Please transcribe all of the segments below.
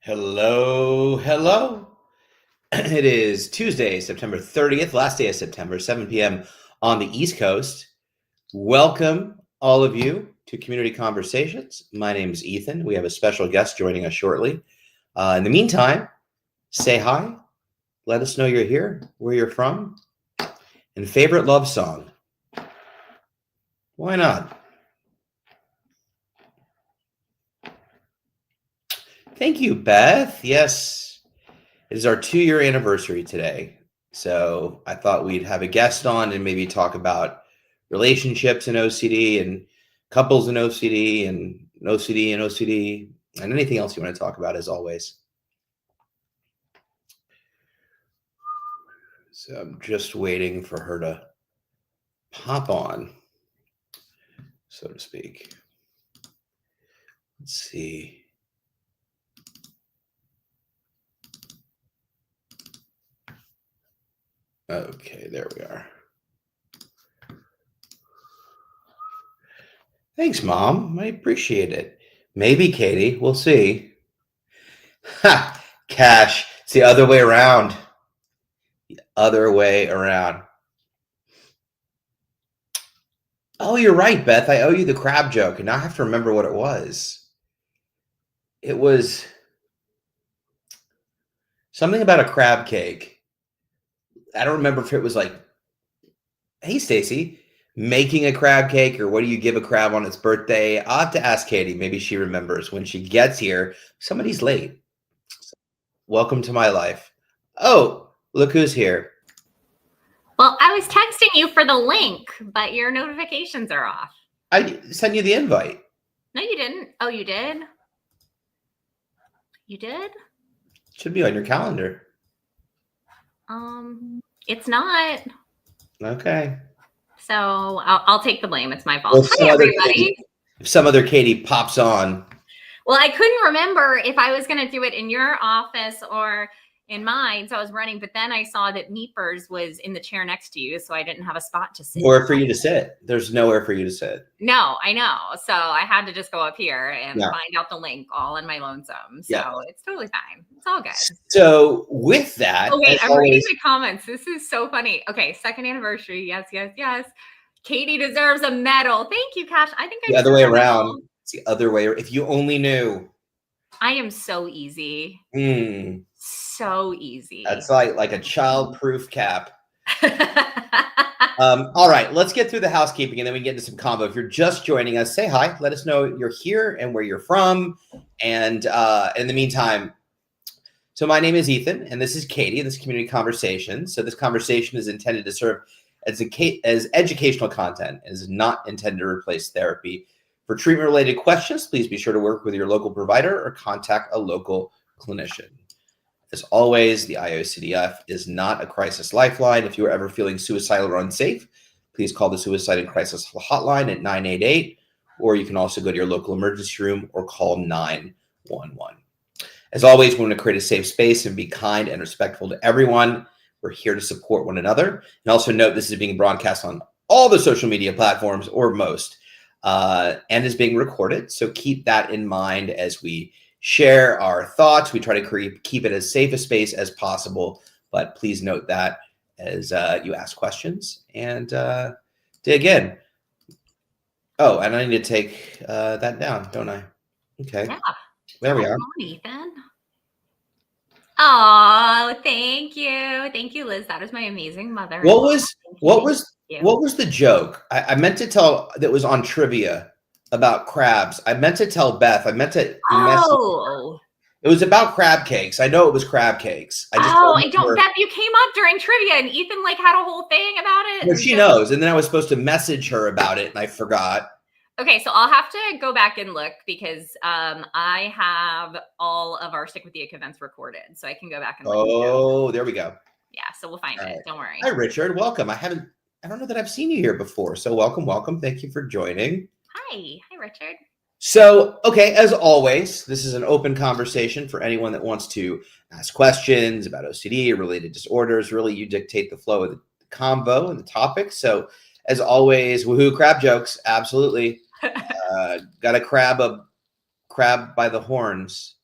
Hello, hello. It is Tuesday, September 30th, last day of September, 7 p.m. on the East Coast. Welcome, all of you, to Community Conversations. My name is Ethan. We have a special guest joining us shortly. In the meantime, say hi. Let us know you're here, where you're from, and favorite love song. Why not? Thank you, Beth. Yes, it is our 2-year anniversary today. So I thought we'd have a guest on and maybe talk about relationships in OCD and couples in OCD and OCD and anything else you want to talk about, as always. So I'm just waiting for her to pop on, so to speak. Let's see. Okay, there we are. Thanks, Mom. I appreciate it. Maybe, Katie. We'll see. Ha! Cash. It's the other way around. The other way around. Oh, you're right, Beth. I owe you the crab joke, and now I have to remember what it was. It was something about a crab cake. I don't remember if it was like, hey, Stacy, making a crab cake, or what do you give a crab on its birthday? I'll have to ask Katie. Maybe she remembers when she gets here. Somebody's late. Welcome to my life. Oh, look who's here. Well, I was texting you for the link, but your notifications are off. I sent you the invite. No, you didn't. Oh, you did? You did? Should be on your calendar. It's not. Okay. So I'll take the blame. It's my fault. Hi, everybody. If some other Katie pops on. Well, I couldn't remember if I was going to do it in your office or in mine. So I was running, but then I saw that Meepers was in the chair next to you. So I didn't have a spot to sit. Nowhere for you to sit. There's nowhere for you to sit. No, I know. So I had to just go up here and find out the link all in my lonesome. So it's totally fine. It's all good. So with that. Okay, I'm reading the comments. This is so funny. Okay, second anniversary. Yes, yes, yes. Katie deserves a medal. Thank you, Cash. I think the other way around. It's the other way. If you only knew. I am so easy. So easy. That's like a child-proof cap. All right, let's get through the housekeeping and then we get into some combo. If you're just joining us, say hi. Let us know you're here and where you're from. And in the meantime, so my name is Ethan, and this is Katie, and this is Community Conversation. So this conversation is intended to serve as educational content. It is not intended to replace therapy. For treatment-related questions, please be sure to work with your local provider or contact a local clinician. As always, the IOCDF is not a crisis lifeline. If you are ever feeling suicidal or unsafe, please call the Suicide and Crisis Hotline at 988, or you can also go to your local emergency room or call 911. As always, we want to create a safe space and be kind and respectful to everyone. We're here to support one another. And also note this is being broadcast on all the social media platforms, or most, and is being recorded. So keep that in mind as we share our thoughts. We try to keep it as safe a space as possible, but please note that as you ask questions and dig in. Oh, and I need to take that down, don't I? Okay. Yeah. There we are. Ethan. Oh, thank you. Thank you, Liz. That is my amazing mother. What was the joke? I meant to tell that was on trivia about crabs. I meant to tell Beth. I meant to. It was about crab cakes. I know it was crab cakes. Beth, you came up during trivia and Ethan had a whole thing about it. Well, she knows. And then I was supposed to message her about it and I forgot. Okay, so I'll have to go back and look because I have all of our Stick with the Ick events recorded. So I can go back and look. Oh, there we go. Yeah, so we'll find it. Don't worry. Hi, Richard. Welcome. I don't know that I've seen you here before. So welcome. Thank you for joining. Hi, Richard. So, okay, as always, this is an open conversation for anyone that wants to ask questions about OCD or related disorders. Really, you dictate the flow of the convo and the topic. So, as always, woohoo, crab jokes. Absolutely. Got to grab a crab by the horns.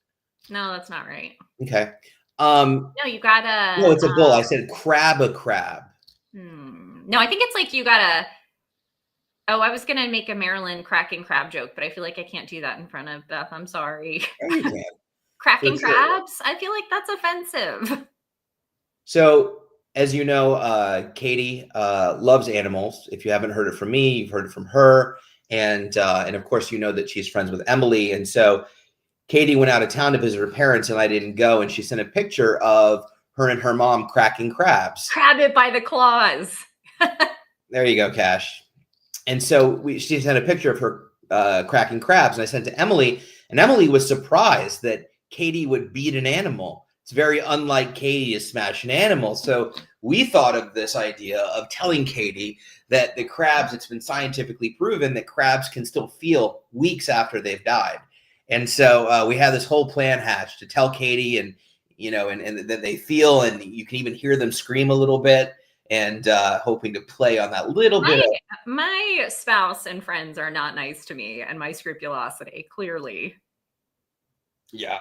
No, that's not right. Okay. No, you gotta. No, it's a bull. I said crab a crab. No, I think it's like you gotta. Oh, I was gonna make a Maryland cracking crab joke, but I feel like I can't do that in front of Beth. I'm sorry. Yeah, you can. For Cracking sure. crabs? I feel like that's offensive. So, as you know, Katie loves animals. If you haven't heard it from me, you've heard it from her, and of course, you know that she's friends with Emily. And so, Katie went out of town to visit her parents, and I didn't go. And she sent a picture of her and her mom cracking crabs. Grab it by the claws. There you go, Cash. And so she sent a picture of her cracking crabs, and I sent to Emily, and Emily was surprised that Katie would beat an animal. It's very unlike Katie to smash an animal. So we thought of this idea of telling Katie that the crabs, it's been scientifically proven that crabs can still feel weeks after they've died. And so we had this whole plan hatched to tell Katie, and and that they feel, and you can even hear them scream a little bit, and hoping to play on that little bit of. My spouse and friends are not nice to me and my scrupulosity, clearly. Yeah.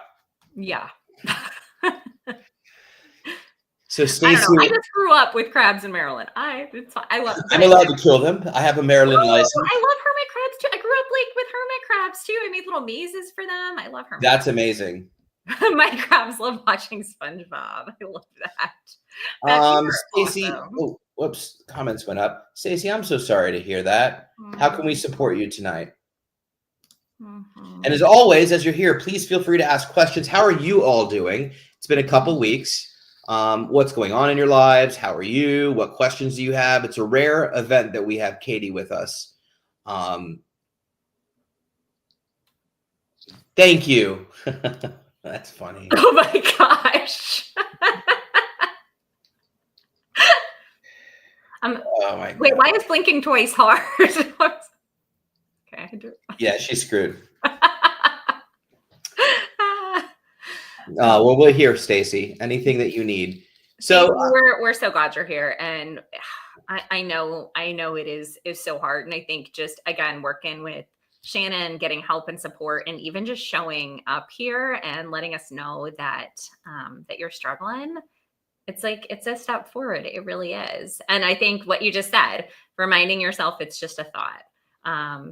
So Stacey, I just grew up with crabs in Maryland. I love them. I'm allowed to kill them. I have a Maryland license. I love hermit crabs too. I grew up like with hermit crabs too. I made little mazes for them. I love hermit. That's amazing. My crabs love watching SpongeBob. I love that. Stacey, awesome. oh, whoops, comments went up. Stacey, I'm so sorry to hear that. How can we support you tonight? And as always, as you're here, please feel free to ask questions. How are you all doing? It's been a couple weeks. What's going on in your lives? How are you? What questions do you have? It's a rare event that we have Katie with us. Thank you. That's funny. Oh my gosh. Oh my God. Wait, why is blinking twice hard? Okay. Yeah, she's screwed. Well, we're here, Stacey. Anything that you need. So we're so glad you're here, and I know it is so hard, and I think just again working with Shannon, getting help and support, and even just showing up here and letting us know that that you're struggling. It's a step forward. It really is. And I think what you just said, reminding yourself it's just a thought,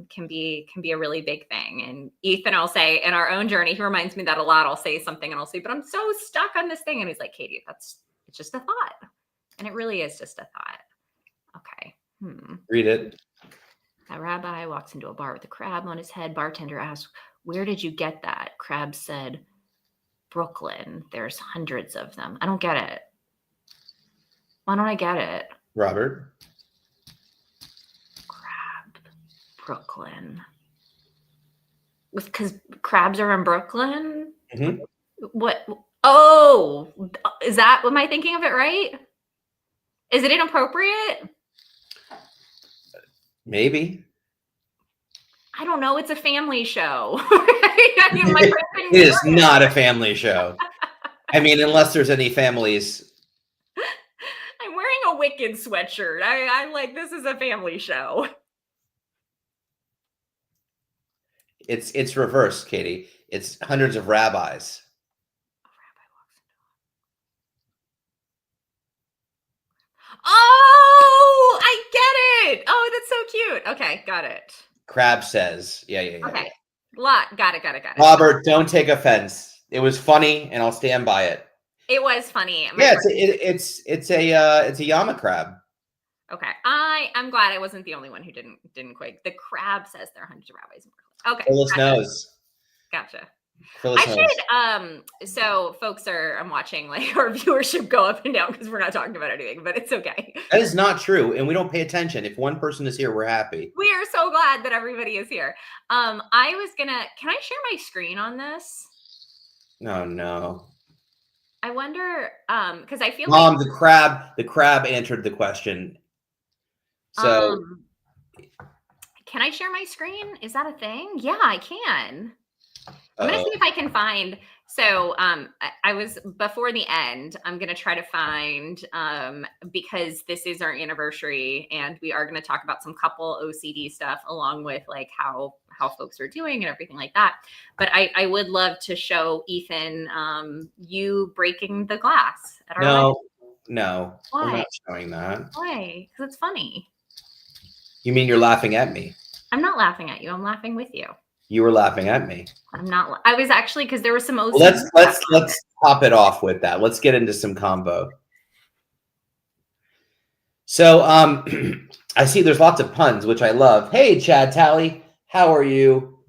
can be a really big thing. And Ethan, I'll say in our own journey, he reminds me that a lot. I'll say something and I'll say, but I'm so stuck on this thing. And he's like, Katie, it's just a thought. And it really is just a thought. Okay. Read it. A rabbi walks into a bar with a crab on his head. Bartender asks, where did you get that? Crab said, Brooklyn. There's hundreds of them. I don't get it. Why don't I get it? Robert. Crab. Brooklyn. Because crabs are in Brooklyn? Mm-hmm. What? Oh, is that, am I thinking of it right? Is it inappropriate? Maybe. I don't know. It's a family show. I mean, it is not a family show. I mean, unless there's any families. I'm wearing a Wicked sweatshirt. I'm like, this is a family show. It's reversed, Katie. It's hundreds of rabbis. Oh, I get it. Oh, that's so cute. Okay, got it. Crab says, yeah. Okay, got it. Robert, don't take offense. It was funny, and I'll stand by it. It was funny. Yeah, it's a llama crab. Okay, I'm glad I wasn't the only one who didn't quake. The crab says there are hundreds of rabbis in Brooklyn. Okay, Phyllis knows. Gotcha. Phyllis should so folks I'm watching like our viewership go up and down because we're not talking about anything, but it's okay. That is not true, and we don't pay attention. If one person is here, we're happy. We are so glad that everybody is here. Can I share my screen on this? No. I wonder, because I feel Mom, the crab answered the question. So can I share my screen? Is that a thing? Yeah, I can. I'm going to see if I can find. So I was before the end, I'm going to try to find, because this is our anniversary and we are going to talk about some couple OCD stuff along with like how how folks are doing and everything like that. But I would love to show Ethan you breaking the glass at our wedding. No, we're Why? not showing that. Why? Because it's funny. You mean you're laughing at me? I'm not laughing at you. I'm laughing with you. You were laughing at me. I'm not. I was actually, because there was some OCD. Well, let's top it off with that. Let's get into some combo. So I see there's lots of puns, which I love. Hey, Chad Tally, how are you?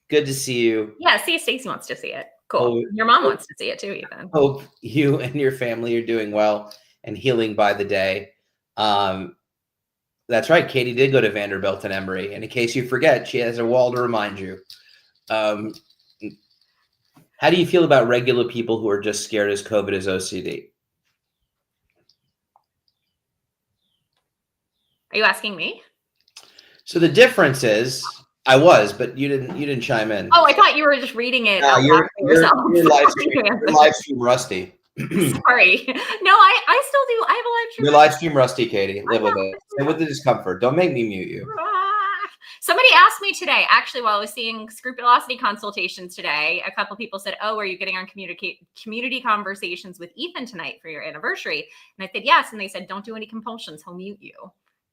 Good to see you. Yeah, see, Stacey wants to see it. Cool. Your mom wants to see it too, Ethan. Hope you and your family are doing well and healing by the day. That's right. Katie did go to Vanderbilt and Emory. And in case you forget, she has a wall to remind you. How do you feel about regular people who are just scared as COVID as OCD? Are you asking me? So the difference is, I was, but you didn't chime in. Oh, I thought you were just reading it. No, you're live stream rusty. Sorry. No, I still do. I have a live stream. You're live stream rusty, Katie. Live with it. Live with the discomfort. Don't make me mute you. Somebody asked me today, actually, while I was seeing scrupulosity consultations today, a couple people said, "Oh, are you getting on community conversations with Ethan tonight for your anniversary?" And I said, "Yes." And they said, "Don't do any compulsions. He'll mute you."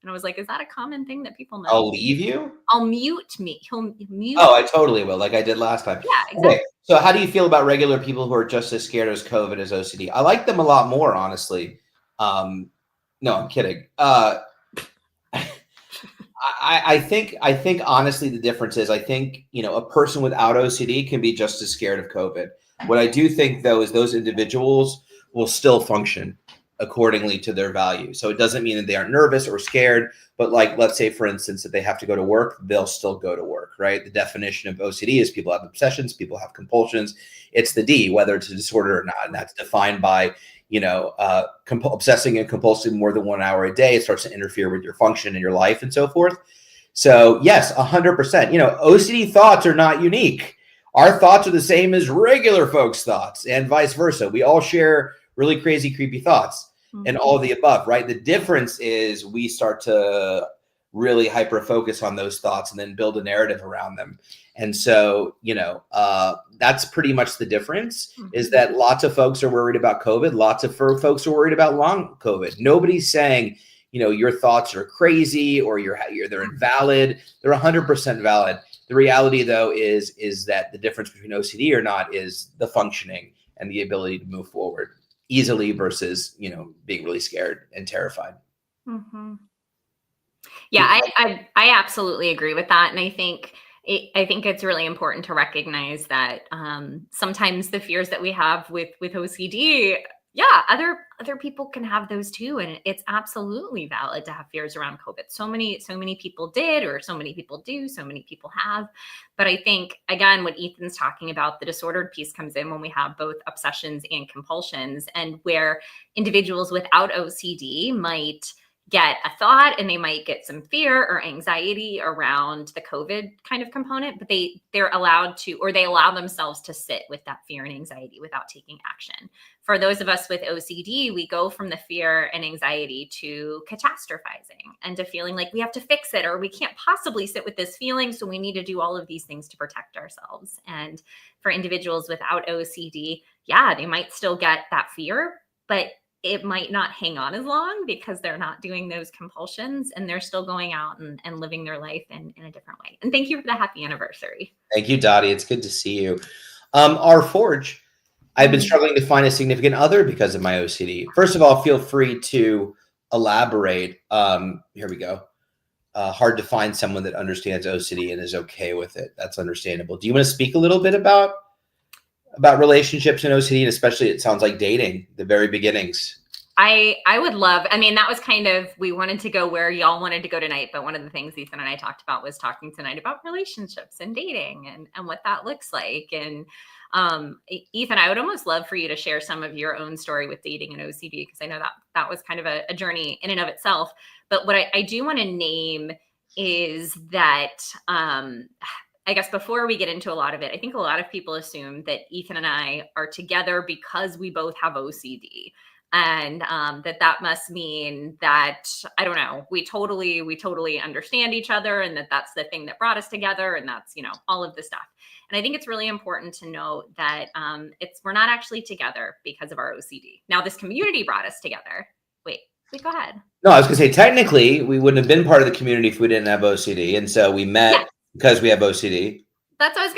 And I was like, "Is that a common thing that people know?" I'll leave you? I'll mute me. He'll mute. Oh, I totally will, like I did last time. Yeah, exactly. Okay. So how do you feel about regular people who are just as scared as COVID as OCD? I like them a lot more, honestly. No, I'm kidding. I think honestly the difference is I think, a person without OCD can be just as scared of COVID. What I do think though is those individuals will still function accordingly to their value. So it doesn't mean that they aren't nervous or scared, but like, let's say for instance, that they have to go to work, they'll still go to work, right? The definition of OCD is people have obsessions, people have compulsions. It's the D, whether it's a disorder or not. And that's defined by, obsessing and compulsing more than 1 hour a day. It starts to interfere with your function in your life and so forth. So yes, 100%, OCD thoughts are not unique. Our thoughts are the same as regular folks' thoughts and vice versa. We all share really crazy, creepy thoughts. And all of the above, right? The difference is we start to really hyper focus on those thoughts and then build a narrative around them. And so, that's pretty much the difference, is that lots of folks are worried about COVID. Lots of folks are worried about long COVID. Nobody's saying, your thoughts are crazy or they're invalid. They're 100% valid. The reality though is that the difference between OCD or not is the functioning and the ability to move forward easily versus, being really scared and terrified. Mm-hmm. Yeah, I absolutely agree with that. And I think it's really important to recognize that sometimes the fears that we have with OCD, yeah, other people can have those too. And it's absolutely valid to have fears around COVID. So many people did, or so many people do, so many people have. But I think, again, what Ethan's talking about, the disordered piece comes in when we have both obsessions and compulsions, and where individuals without OCD might get a thought and they might get some fear or anxiety around the COVID kind of component, but they're allowed to, or they allow themselves to sit with that fear and anxiety without taking action. For those of us with OCD, we go from the fear and anxiety to catastrophizing and to feeling like we have to fix it, or we can't possibly sit with this feeling, so we need to do all of these things to protect ourselves. And for individuals without OCD, yeah, they might still get that fear, but it might not hang on as long because they're not doing those compulsions and they're still going out and living their life in a different way. And thank you for the happy anniversary. Thank you, Dottie. It's good to see you. Our Forge, I've been struggling to find a significant other because of my OCD. First of all, feel free to elaborate. Here we go. Hard to find someone that understands OCD and is okay with it. That's understandable. Do you want to speak a little bit about relationships and OCD, and especially it sounds like dating, the very beginnings? I would love, that was kind of, we wanted to go where y'all wanted to go tonight, but one of the things Ethan and I talked about was talking tonight about relationships and dating and what that looks like. And Ethan, I would almost love for you to share some of your own story with dating and OCD, because I know that was kind of a journey in and of itself. But what I do want to name is that, I guess before we get into a lot of it, I think a lot of people assume that Ethan and I are together because we both have OCD. And that must mean that, I don't know, we totally understand each other, and that's the thing that brought us together, and that's, all of this stuff. And I think it's really important to note that we're not actually together because of our OCD. Now, this community brought us together. Wait, go ahead. No, I was going to say, technically, we wouldn't have been part of the community if we didn't have OCD. And so we met because we have OCD. That's what I was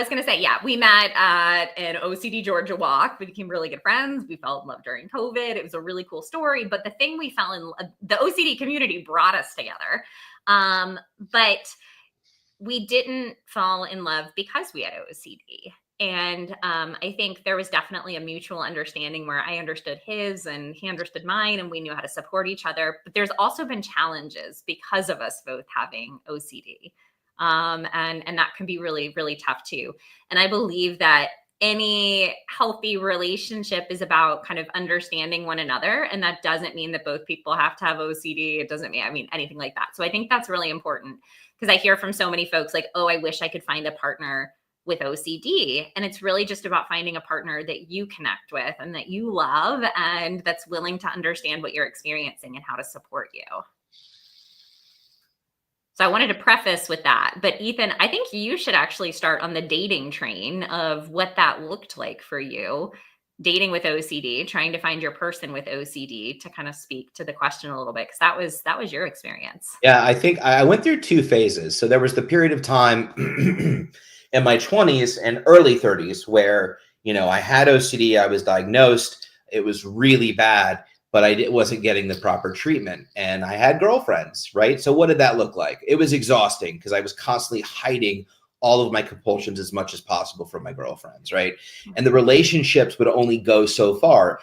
going to say. Yeah, we met at an OCD Georgia walk. We became really good friends. We fell in love during COVID. It was a really cool story. But the thing the OCD community brought us together. But we didn't fall in love because we had OCD. And I think there was definitely a mutual understanding where I understood his and he understood mine, and we knew how to support each other. But there's also been challenges because of us both having OCD. And that can be really, really tough too. And I believe that any healthy relationship is about kind of understanding one another. And that doesn't mean that both people have to have OCD. It doesn't mean anything like that. So I think that's really important, because I hear from so many folks like, oh, I wish I could find a partner with OCD. And it's really just about finding a partner that you connect with and that you love, and that's willing to understand what you're experiencing and how to support you. So I wanted to preface with that. But Ethan, I think you should actually start on the dating train of what that looked like for you, dating with OCD, trying to find your person with OCD, to kind of speak to the question a little bit, because that was your experience. Yeah, I think I went through two phases. So there was the period of time in my 20s and early 30s where, I had OCD, I was diagnosed, it was really bad, but I wasn't getting the proper treatment, and I had girlfriends, right? So what did that look like? It was exhausting because I was constantly hiding all of my compulsions as much as possible from my girlfriends, right? And the relationships would only go so far.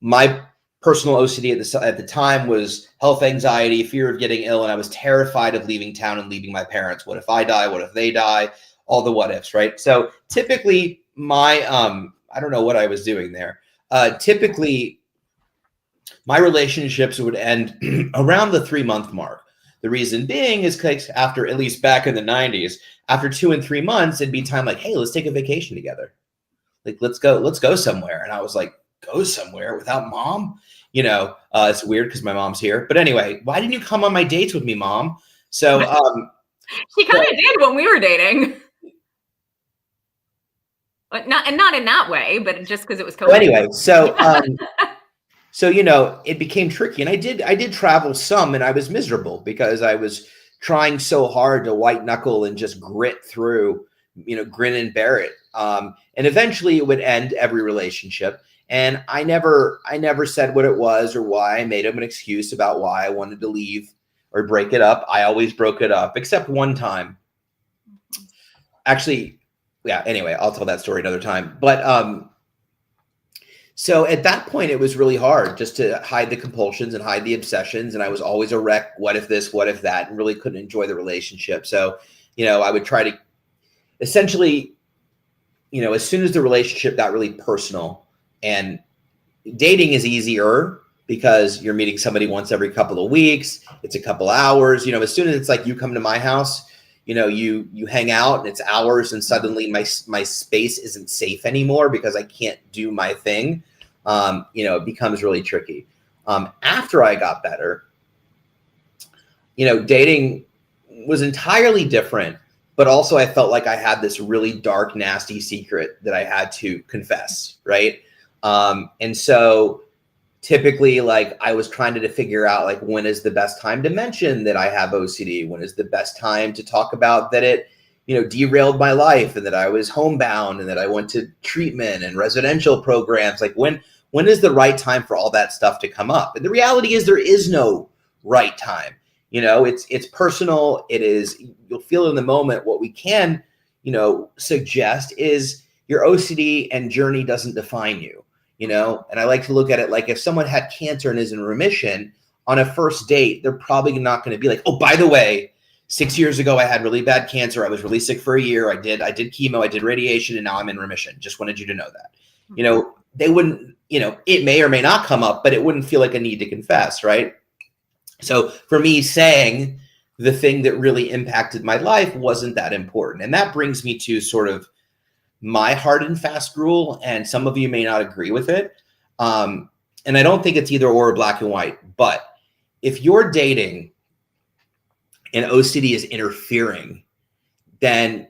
My personal OCD at the time was health anxiety, fear of getting ill, and I was terrified of leaving town and leaving my parents. What if I die? What if they die? All the what ifs, right? So typically my, I don't know what I was doing there. Typically my relationships would end around the 3-month mark. The reason being is because after, at least back in the 90s, after 2 and 3 months, it'd be time like, hey, let's take a vacation together. Like, let's go somewhere. And I was like, go somewhere without mom? It's weird because my mom's here. But anyway, why didn't you come on my dates with me, mom? So she kind of did when we were dating. But not in that way, but just because it was COVID. So anyway, so it became tricky, and I did travel some, and I was miserable because I was trying so hard to white knuckle and just grit through, grin and bear it. And eventually it would end every relationship. And I never said what it was or why. I made him an excuse about why I wanted to leave or break it up. I always broke it up, except one time. Actually, yeah, anyway, I'll tell that story another time. But so at that point, it was really hard just to hide the compulsions and hide the obsessions. And I was always a wreck. What if this? What if that? And really couldn't enjoy the relationship. So, I would try to essentially, as soon as the relationship got really personal, and dating is easier because you're meeting somebody once every couple of weeks. It's a couple hours. As soon as it's like you come to my house, you hang out and it's hours, and suddenly my space isn't safe anymore because I can't do my thing. It becomes really tricky. After I got better, dating was entirely different, but also I felt like I had this really dark, nasty secret that I had to confess. Right. And so typically, like, I was trying to figure out, like, when is the best time to mention that I have OCD? When is the best time to talk about that it, derailed my life and that I was homebound and that I went to treatment and residential programs? Like, when is the right time for all that stuff to come up? And the reality is there is no right time. It's personal. It is, you'll feel in the moment. What we can, suggest is your OCD and journey doesn't define you. And I like to look at it like, if someone had cancer and is in remission, on a first date, they're probably not going to be like, oh, by the way, 6 years ago, I had really bad cancer. I was really sick for a year. I did chemo, I did radiation, and now I'm in remission. Just wanted you to know that. They wouldn't, it may or may not come up, but it wouldn't feel like a need to confess. Right. So for me, saying the thing that really impacted my life wasn't that important. And that brings me to sort of my hard and fast rule, and some of you may not agree with it. And and I don't think it's either or black and white, but if you're dating and OCD is interfering, then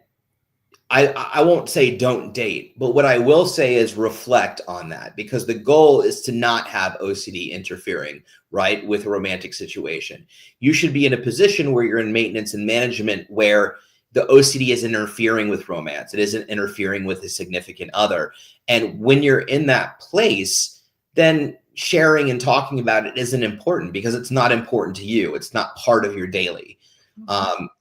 I won't say don't date, but what I will say is reflect on that, because the goal is to not have OCD interfering, right, with a romantic situation. You should be in a position where you're in maintenance and management where the OCD is interfering with romance. It isn't interfering with a significant other. And when you're in that place, then sharing and talking about it isn't important because it's not important to you. It's not part of your daily.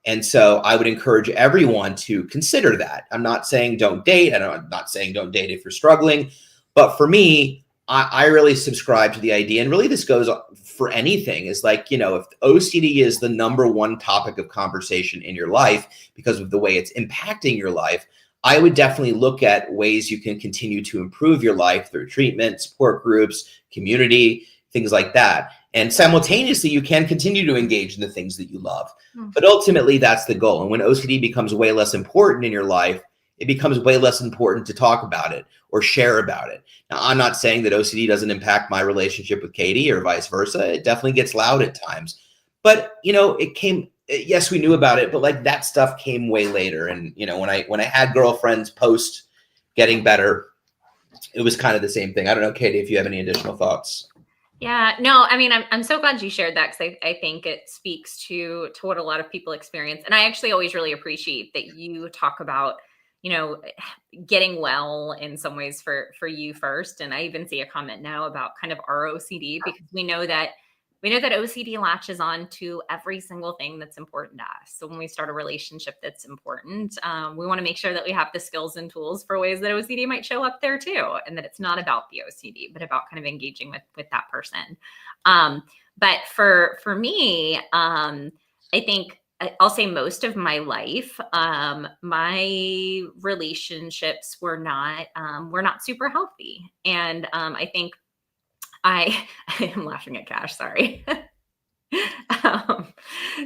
And so I would encourage everyone to consider that. I'm not saying don't date. I'm not saying don't date if you're struggling. But for me, I really subscribe to the idea, and really this goes for anything, is like, you know, if OCD is the number one topic of conversation in your life because of the way it's impacting your life, I would definitely look at ways you can continue to improve your life through treatment, support groups, community, things like that. And simultaneously, you can continue to engage in the things that you love. But ultimately, that's the goal. And when OCD becomes way less important in your life, it becomes way less important to talk about it or share about it. Now, I'm not saying that OCD doesn't impact my relationship with Katie or vice versa. It definitely gets loud at times. But, you know, it came, yes, we knew about it, but like that stuff came way later. And, you know, when I had girlfriends post getting better, it was kind of the same thing. I don't know, Katie, if you have any additional thoughts. Yeah, no, I mean, I'm so glad you shared that, because I think it speaks to what a lot of people experience. And I actually always really appreciate that you talk about, you know, getting well in some ways for you first. And I even see a comment now about kind of our OCD, because we know that OCD latches on to every single thing that's important to us. So when we start a relationship that's important, we want to make sure that we have the skills and tools for ways that OCD might show up there too, and that it's not about the OCD, but about kind of engaging with that person. But for me, I think I'll say most of my life, my relationships were not super healthy, and I think I am laughing at Cash. Sorry.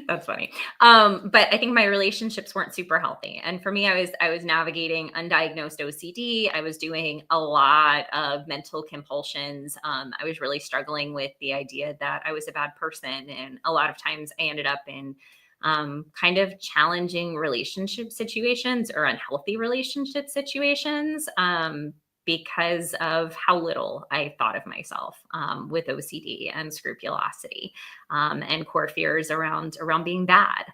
That's funny. But I think my relationships weren't super healthy. And for me, I was navigating undiagnosed OCD. I was doing a lot of mental compulsions. I was really struggling with the idea that I was a bad person. And a lot of times I ended up in kind of challenging relationship situations or unhealthy relationship situations. Because of how little I thought of myself, with OCD and scrupulosity, and core fears around being bad.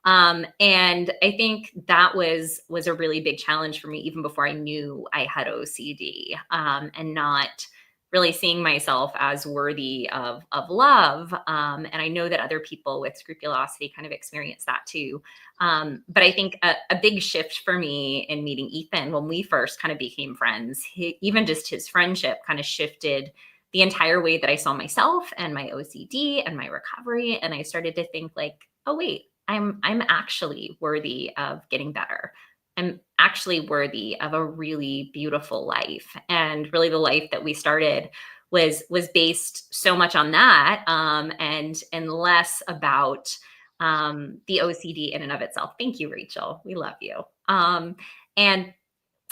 And I think that was a really big challenge for me, even before I knew I had OCD, and not really seeing myself as worthy of love. And I know that other people with scrupulosity kind of experience that too. But I think a big shift for me in meeting Ethan when we first kind of became friends, even just his friendship kind of shifted the entire way that I saw myself and my OCD and my recovery. And I started to think like, oh, wait, I'm actually worthy of getting better. I'm actually worthy of a really beautiful life. And really the life that we started was based so much on that, and less about the OCD in and of itself. Thank you, Rachel. We love you. And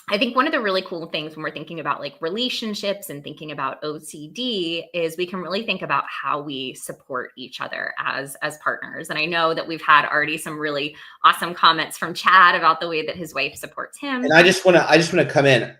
I think one of the really cool things when we're thinking about like relationships and thinking about OCD is we can really think about how we support each other as partners. And I know that we've had already some really awesome comments from Chad about the way that his wife supports him. And I just want to come in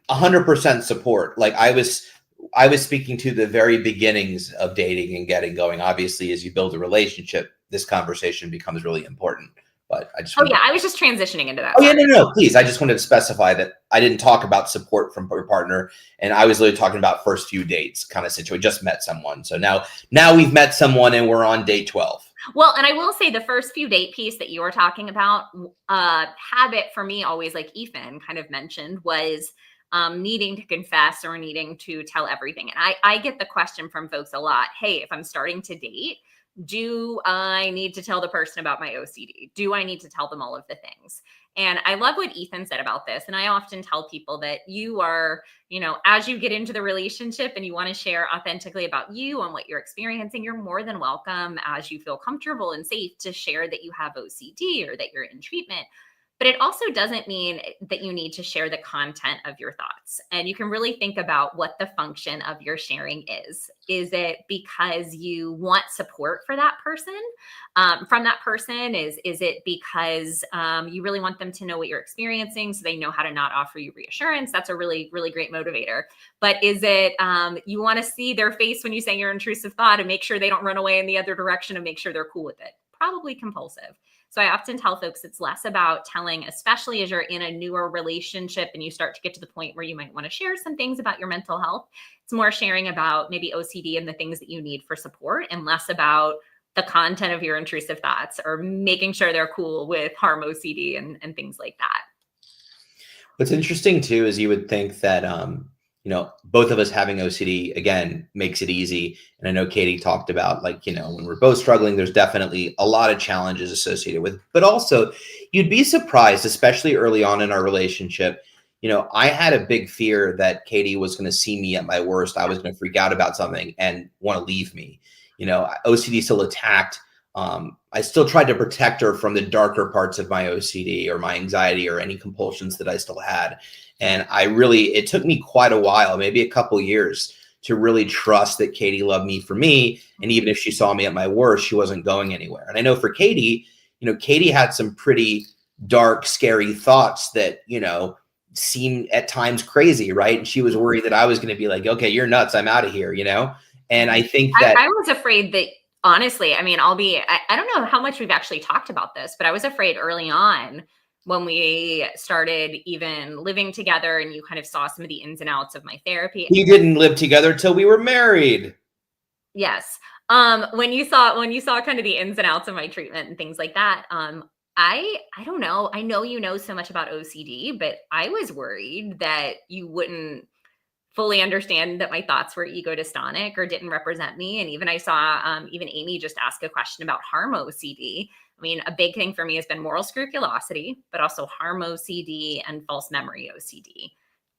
100% support. Like I was speaking to the very beginnings of dating and getting going. Obviously, as you build a relationship, this conversation becomes really important. But I just I was just transitioning into that. Oh, yeah, no, please. I just wanted to specify that I didn't talk about support from your partner, and I was literally talking about first few dates kind of situation. Just met someone. So now we've met someone and we're on date 12. Well, and I will say the first few date piece that you were talking about, habit for me always, like Ethan kind of mentioned, was needing to confess or needing to tell everything. And I get the question from folks a lot. Hey, if I'm starting to date, do I need to tell the person about my OCD? Do I need to tell them all of the things? And I love what Ethan said about this. And I often tell people that you are, you know, as you get into the relationship and you want to share authentically about you and what you're experiencing, you're more than welcome, as you feel comfortable and safe, to share that you have OCD or that you're in treatment. But it also doesn't mean that you need to share the content of your thoughts. And you can really think about what the function of your sharing is. Is it because you want support for that person, from that person? Is it because you really want them to know what you're experiencing so they know how to not offer you reassurance? That's a really, really great motivator. But is it you want to see their face when you say your intrusive thought and make sure they don't run away in the other direction and make sure they're cool with it? Probably compulsive. So I often tell folks it's less about telling, especially as you're in a newer relationship and you start to get to the point where you might want to share some things about your mental health. It's more sharing about maybe OCD and the things that you need for support, and less about the content of your intrusive thoughts or making sure they're cool with harm OCD and things like that. What's interesting too is you would think that both of us having OCD again makes it easy. And I know Katie talked about, like, when we're both struggling, there's definitely a lot of challenges associated with, but also you'd be surprised, especially early on in our relationship. I had a big fear that Katie was going to see me at my worst. I was going to freak out about something and want to leave me. OCD still attacked. I still tried to protect her from the darker parts of my OCD or my anxiety or any compulsions that I still had. And it took me quite a while, maybe a couple years, to really trust that Katie loved me for me. And even if she saw me at my worst, she wasn't going anywhere. And I know for Katie, Katie had some pretty dark, scary thoughts that, seemed at times crazy, right? And she was worried that I was going to be like, okay, you're nuts, I'm out of here, And I think that I was afraid that, honestly, I mean, I don't know how much we've actually talked about this, but I was afraid early on when we started even living together and you kind of saw some of the ins and outs of my therapy. We didn't live together till we were married. Yes. When you saw kind of the ins and outs of my treatment and things like that, I don't know. I know you know so much about OCD, but I was worried that you wouldn't fully understand that my thoughts were ego dystonic or didn't represent me. And even I saw even Amy just ask a question about harm OCD. I mean, a big thing for me has been moral scrupulosity, but also harm OCD and false memory OCD.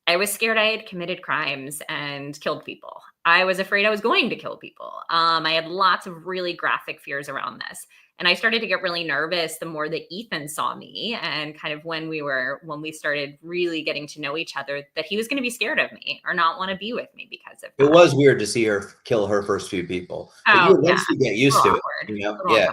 I was scared I had committed crimes and killed people. I was afraid I was going to kill people. I had lots of really graphic fears around this. And I started to get really nervous the more that Ethan saw me, and kind of when we started really getting to know each other, that he was going to be scared of me or not want to be with me because of that. It was weird to see her kill her first few people. But you eventually get used to it. Yeah.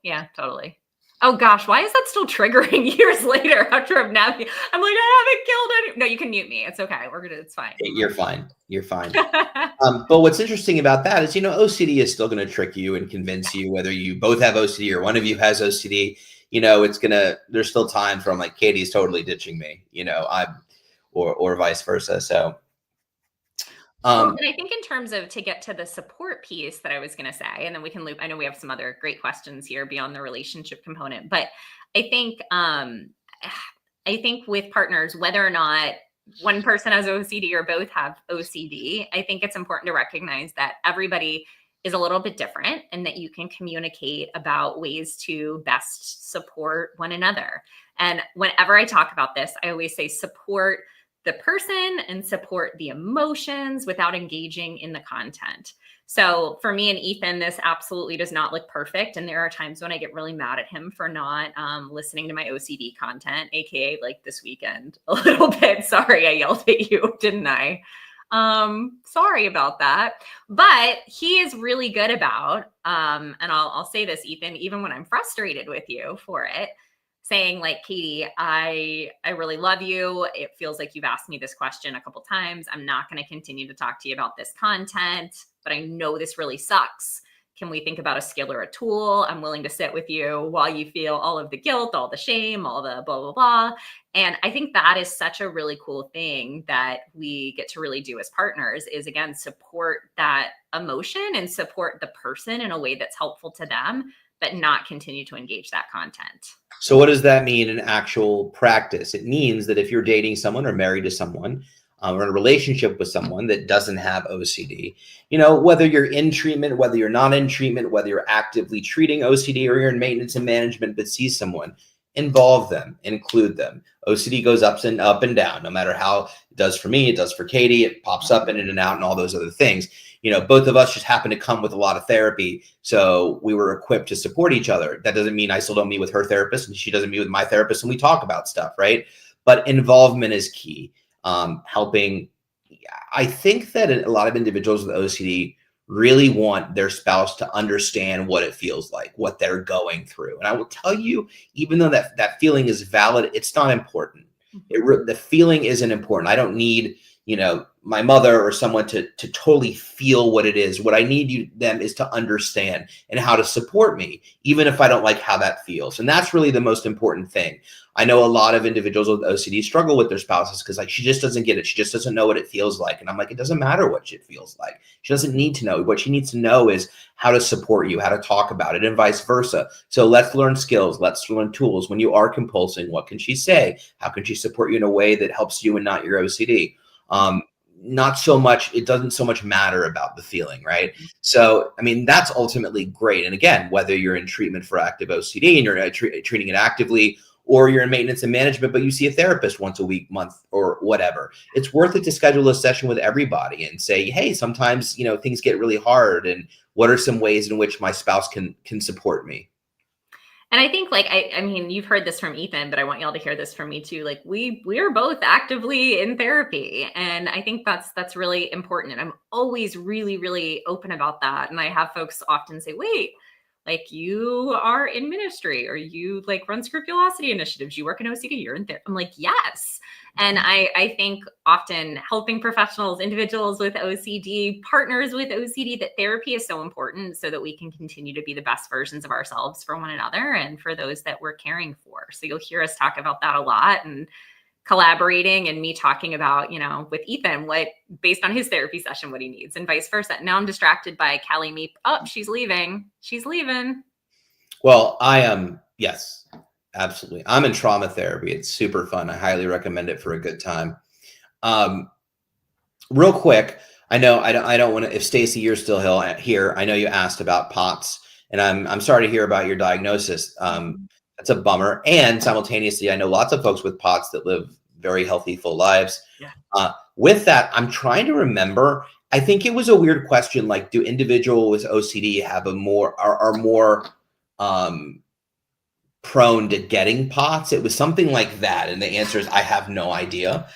Yeah, totally. Oh gosh, why is that still triggering years later after I'm like, I haven't killed any. No, you can mute me. It's okay. We're gonna. It's fine. You're fine. You're fine. But what's interesting about that is, OCD is still going to trick you and convince you, whether you both have OCD or one of you has OCD. There's still times where I'm like, Katie's totally ditching me. Or vice versa. So. And I think in terms of, to get to the support piece that I was going to say, and then we can loop, I know we have some other great questions here beyond the relationship component, but I think with partners, whether or not one person has OCD or both have OCD, I think it's important to recognize that everybody is a little bit different and that you can communicate about ways to best support one another. And whenever I talk about this, I always say support the person and support the emotions without engaging in the content. So for me and Ethan, this absolutely does not look perfect. And there are times when I get really mad at him for not listening to my OCD content, AKA like this weekend a little bit. Sorry, I yelled at you, didn't I? Sorry about that. But he is really good about, and I'll say this, Ethan, even when I'm frustrated with you for it, saying like, Katie, I really love you. It feels like you've asked me this question a couple times. I'm not going to continue to talk to you about this content, but I know this really sucks. Can we think about a skill or a tool? I'm willing to sit with you while you feel all of the guilt, all the shame, all the blah, blah, blah. And I think that is such a really cool thing that we get to really do as partners, is, again, support that emotion and support the person in a way that's helpful to them, but not continue to engage that content. So what does that mean in actual practice? It means that if you're dating someone or married to someone, or in a relationship with someone that doesn't have OCD, whether you're in treatment, whether you're not in treatment, whether you're actively treating OCD or you're in maintenance and management, but see someone, involve them, include them. OCD goes up and down, no matter how it does for me, it does for Katie, it pops up in and out and all those other things. Both of us just happen to come with a lot of therapy. So we were equipped to support each other. That doesn't mean I still don't meet with her therapist and she doesn't meet with my therapist and we talk about stuff, right? But involvement is key. Helping. I think that a lot of individuals with OCD really want their spouse to understand what it feels like, what they're going through. And I will tell you, even though that feeling is valid, it's not important. The feeling isn't important. I don't need, my mother or someone to totally feel what it is. What I need them is to understand and how to support me, even if I don't like how that feels. And that's really the most important thing. I know a lot of individuals with OCD struggle with their spouses because she just doesn't get it. She just doesn't know what it feels like. And I'm like, it doesn't matter what it feels like. She doesn't need to know. What she needs to know is how to support you, how to talk about it, and vice versa. So let's learn skills. Let's learn tools. When you are compulsing, what can she say? How can she support you in a way that helps you and not your OCD? Not so much, it doesn't so much matter about the feeling, right? So, that's ultimately great. And again, whether you're in treatment for active OCD and you're treating it actively, or you're in maintenance and management, but you see a therapist once a week, month, or whatever, it's worth it to schedule a session with everybody and say, hey, sometimes, things get really hard. And what are some ways in which my spouse can support me? And I think you've heard this from Ethan, but I want y'all to hear this from me too. We are both actively in therapy. And I think that's really important. And I'm always really, really open about that. And I have folks often say, wait, you are in ministry or you run scrupulosity initiatives, you work in OCD, you're in therapy. I'm like, yes. And I think often helping professionals, individuals with OCD, partners with OCD, that therapy is so important so that we can continue to be the best versions of ourselves for one another and for those that we're caring for. So you'll hear us talk about that a lot, and collaborating, and me talking about, with Ethan, what, based on his therapy session, what he needs, and vice versa. Now I'm distracted by Callie Meep. Oh, she's leaving. Well, I am. Yes. Absolutely. I'm in trauma therapy. It's super fun. I highly recommend it for a good time. Real quick, I know I don't want to, if Stacy, you're still here, I know you asked about POTS, and I'm sorry to hear about your diagnosis. That's a bummer. And simultaneously, I know lots of folks with POTS that live very healthy, full lives. Yeah. With that, I'm trying to remember. I think it was a weird question. Do individuals with OCD have are more prone to getting POTS? It was something like that. And the answer is, I have no idea.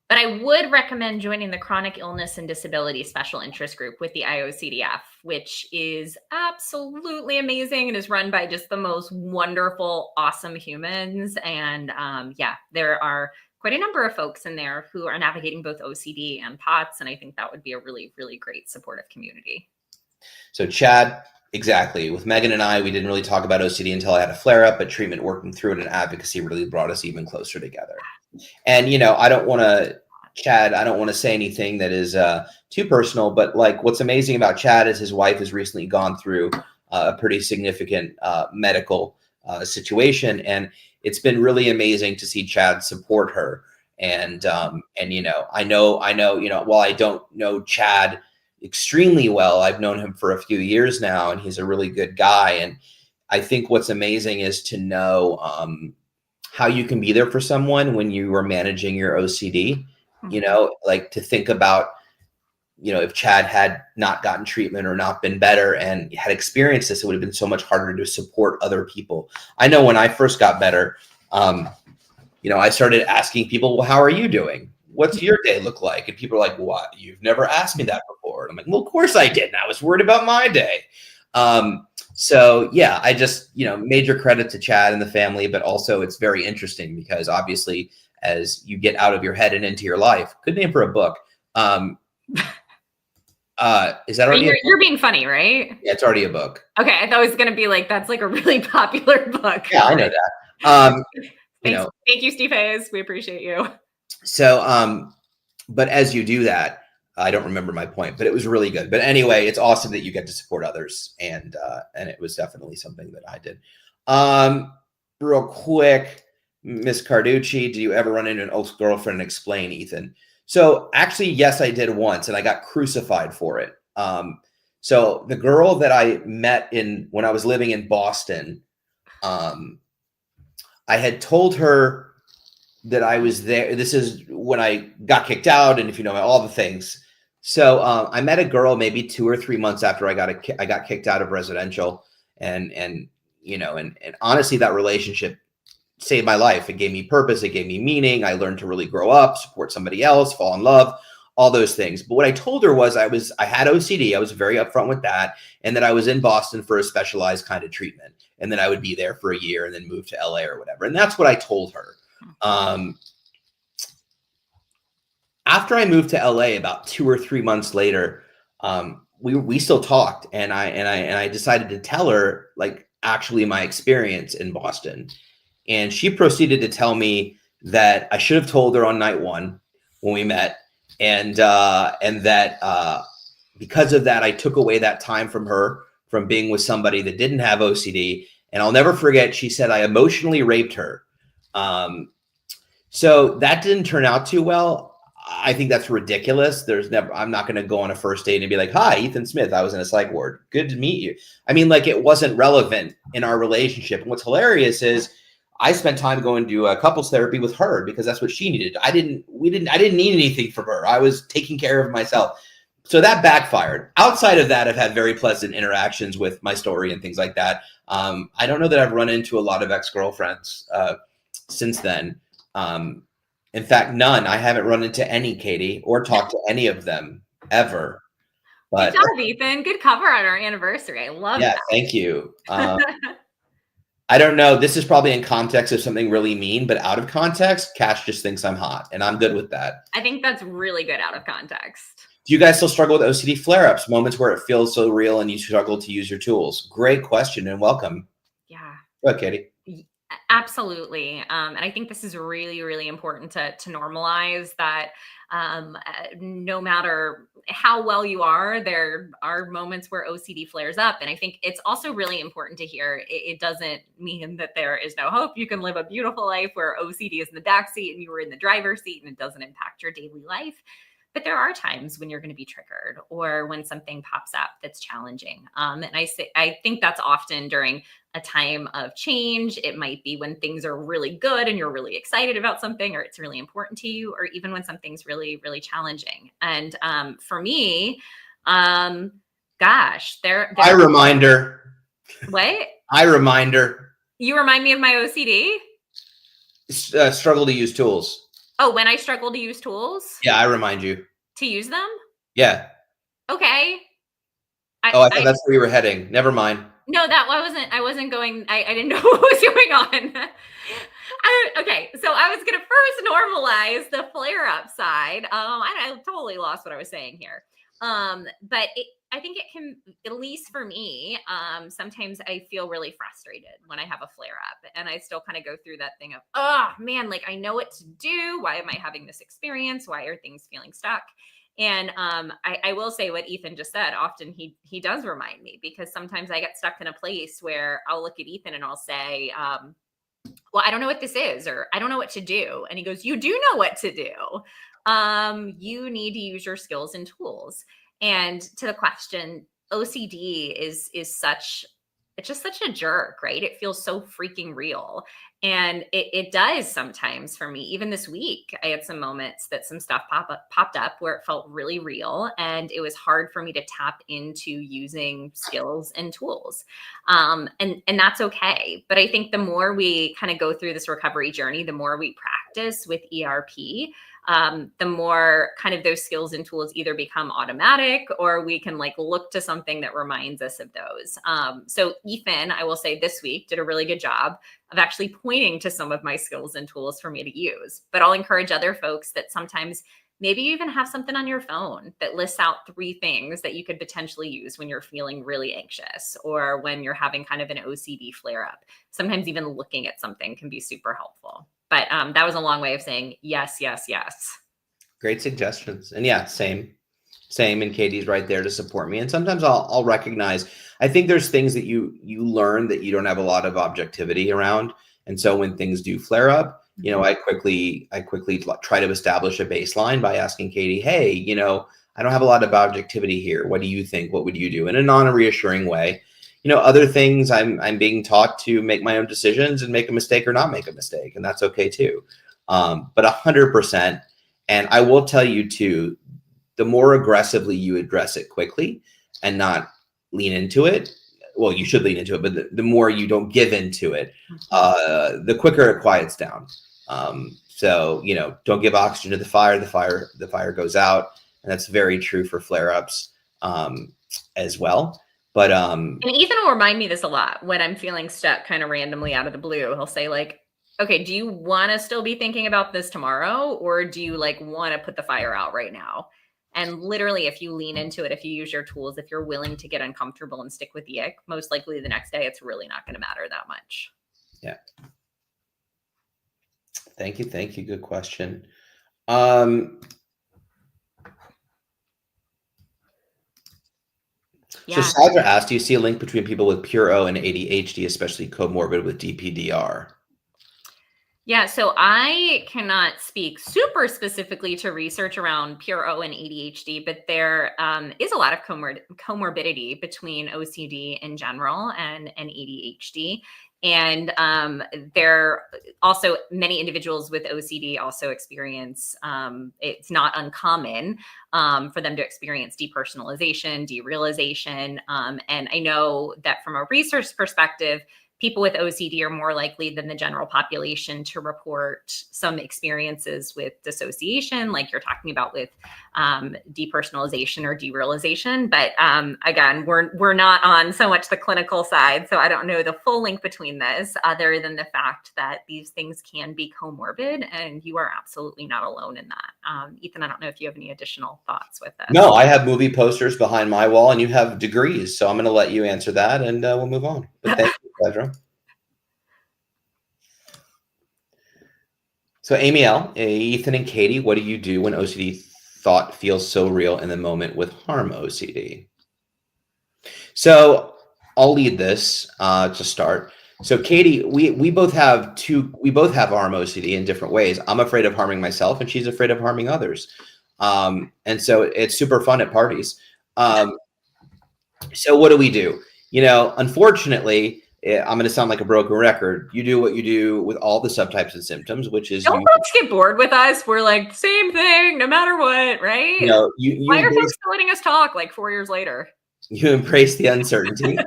But I would recommend joining the Chronic Illness and Disability Special Interest Group with the IOCDF, which is absolutely amazing and is run by just the most wonderful, awesome humans. And there are quite a number of folks in there who are navigating both OCD and POTS. And I think that would be a really, really great supportive community. So Chad, exactly. With Megan and I, we didn't really talk about OCD until I had a flare up, but treatment, working through it, and advocacy really brought us even closer together. And, I don't want to, Chad, I don't want to say anything that is too personal, but what's amazing about Chad is his wife has recently gone through a pretty significant medical situation. And it's been really amazing to see Chad support her. And I know, while I don't know Chad extremely well, I've known him for a few years now, and he's a really good guy. And I think what's amazing is to know how you can be there for someone when you are managing your OCD, to think about, if Chad had not gotten treatment or not been better and had experienced this, it would have been so much harder to support other people. I know when I first got better, I started asking people, well, how are you doing? What's your day look like? And people are like, what? You've never asked me that before. And I'm like, well, of course I didn't. I was worried about my day. So yeah, I just, major credit to Chad and the family, but also it's very interesting because obviously as you get out of your head and into your life, good name for a book. Is that already? You're being funny, right? Yeah, it's already a book. Okay. I thought it was going to be that's a really popular book. Yeah, I know that. Thank you, Steve Hayes. We appreciate you. So, but as you do that, I don't remember my point, but it was really good. But anyway, it's awesome that you get to support others. And it was definitely something that I did. Real quick, Miss Carducci, do you ever run into an old girlfriend and explain, Ethan? So actually, yes, I did once, and I got crucified for it. So the girl that I met when I was living in Boston, I had told her that I was there. This is when I got kicked out, and if you know all the things. So I met a girl maybe 2 or 3 months after I got kicked out of residential, and and honestly, that relationship saved my life. It gave me purpose. It gave me meaning. I learned to really grow up, support somebody else, fall in love, all those things. But what I told her was I had OCD. I was very upfront with that, and that I was in Boston for a specialized kind of treatment, and then I would be there for a year and then move to LA or whatever. And that's what I told her. After I moved to LA about 2 or 3 months later, we still talked, and I decided to tell her like actually my experience in Boston. And she proceeded to tell me that I should have told her on night one when we met, and that because of that, I took away that time from her from being with somebody that didn't have OCD. And I'll never forget, she said I emotionally raped her. So that didn't turn out too well. I think that's ridiculous. I'm not going to go on a first date and be like, hi, Ethan Smith, I was in a psych ward. Good to meet you. I mean, like, it wasn't relevant in our relationship. And what's hilarious is I spent time going to couples therapy with her because that's what she needed. I didn't need anything from her. I was taking care of myself. So that backfired. Outside of that, I've had very pleasant interactions with my story and things like that. I don't know that I've run into a lot of ex-girlfriends since then. In fact, none. I haven't run into any, Katie, or talked to any of them ever. But, good job, Ethan. Good cover on our anniversary. I love that. Thank you. I don't know. This is probably in context of something really mean, but out of context, Cash just thinks I'm hot, and I'm good with that. I think that's really good out of context. Do you guys still struggle with OCD flare-ups, moments where it feels so real and you struggle to use your tools? Great question, and welcome. Yeah. Go ahead, Katie. Absolutely. And I think this is really, really important to normalize that no matter how well you are, there are moments where OCD flares up. And I think it's also really important to hear it doesn't mean that there is no hope. You can live a beautiful life where OCD is in the backseat and you were in the driver's seat and it doesn't impact your daily life. But there are times when you're going to be triggered or when something pops up that's challenging. And I think that's often during a time of change. It might be when things are really good and you're really excited about something, or it's really important to you, or even when something's really, really challenging. And for me, gosh, I reminder. What? I reminder. You remind me of my OCD? Struggle to use tools. Oh, when I struggle to use tools? Yeah, I remind you. To use them? Yeah. Okay. I thought that's where you were heading. Never mind. No, I wasn't going, I didn't know what was going on. Okay, so I was going to first normalize the flare up side. I totally lost what I was saying here. But I think it can, at least for me, sometimes I feel really frustrated when I have a flare up, and I still kind of go through that thing of, oh man, like I know what to do. Why am I having this experience? Why are things feeling stuck? And I will say what Ethan just said. Often he does remind me, because sometimes I get stuck in a place where I'll look at Ethan and I'll say, well, I don't know what this is, or I don't know what to do. And he goes, you do know what to do. You need to use your skills and tools. And to the question, OCD is such, it's just such a jerk, right? It feels so freaking real. And it does sometimes for me. Even this week, I had some moments that some stuff popped up where it felt really real. And it was hard for me to tap into using skills and tools. And that's okay. But I think the more we kind of go through this recovery journey, the more we practice with ERP, the more kind of those skills and tools either become automatic, or we can like look to something that reminds us of those. So Ethan, I will say this week, did a really good job of actually pointing to some of my skills and tools for me to use. But I'll encourage other folks that sometimes maybe you even have something on your phone that lists out 3 things that you could potentially use when you're feeling really anxious, or when you're having kind of an OCD flare up. Sometimes even looking at something can be super helpful. But that was a long way of saying yes, yes, yes. Great suggestions. And yeah, same. And Katie's right there to support me. And sometimes I'll recognize, I think there's things that you learn that you don't have a lot of objectivity around. And so when things do flare up, you know, I quickly try to establish a baseline by asking Katie, hey, you know, I don't have a lot of objectivity here. What do you think? What would you do? In a non-reassuring way. other things I'm being taught to make my own decisions and make a mistake or not make a mistake, and that's okay too. But 100%, and I will tell you too, the more aggressively you address it quickly and not lean into it, well, you should lean into it, but the more you don't give into it, the quicker it quiets down. So, don't give oxygen to the fire. The fire goes out, and that's very true for flare-ups as well. But and Ethan will remind me this a lot when I'm feeling stuck kind of randomly out of the blue. He'll say like, okay, do you want to still be thinking about this tomorrow, or do you like want to put the fire out right now? And literally, if you lean into it, if you use your tools, if you're willing to get uncomfortable and stick with the ick, most likely the next day, it's really not going to matter that much. Yeah. Thank you. Good question. So Sandra asked, do you see a link between people with pure O and ADHD, especially comorbid with DPDR? Yeah, so I cannot speak super specifically to research around pure O and ADHD, but there is a lot of comorbidity between OCD in general and ADHD. And there also many individuals with OCD also experience, it's not uncommon for them to experience depersonalization, derealization. And I know that from a research perspective, people with OCD are more likely than the general population to report some experiences with dissociation, like you're talking about with depersonalization or derealization. But again, we're not on so much the clinical side, so I don't know the full link between this, other than the fact that these things can be comorbid, and you are absolutely not alone in that. Ethan, I don't know if you have any additional thoughts with this. No, I have movie posters behind my wall, and you have degrees, so I'm going to let you answer that, and we'll move on. But thank you, Pedro. So Amy L, Ethan and Katie, what do you do when OCD thought feels so real in the moment with harm OCD? So I'll lead this to start. So Katie, we both have harm OCD in different ways. I'm afraid of harming myself, and she's afraid of harming others. And so it's super fun at parties. So what do we do? Unfortunately, I'm going to sound like a broken record. You do what you do with all the subtypes and symptoms, which is don't folks get bored with us? We're like, same thing, no matter what, right? Why are folks still letting us talk like 4 years later? You embrace the uncertainty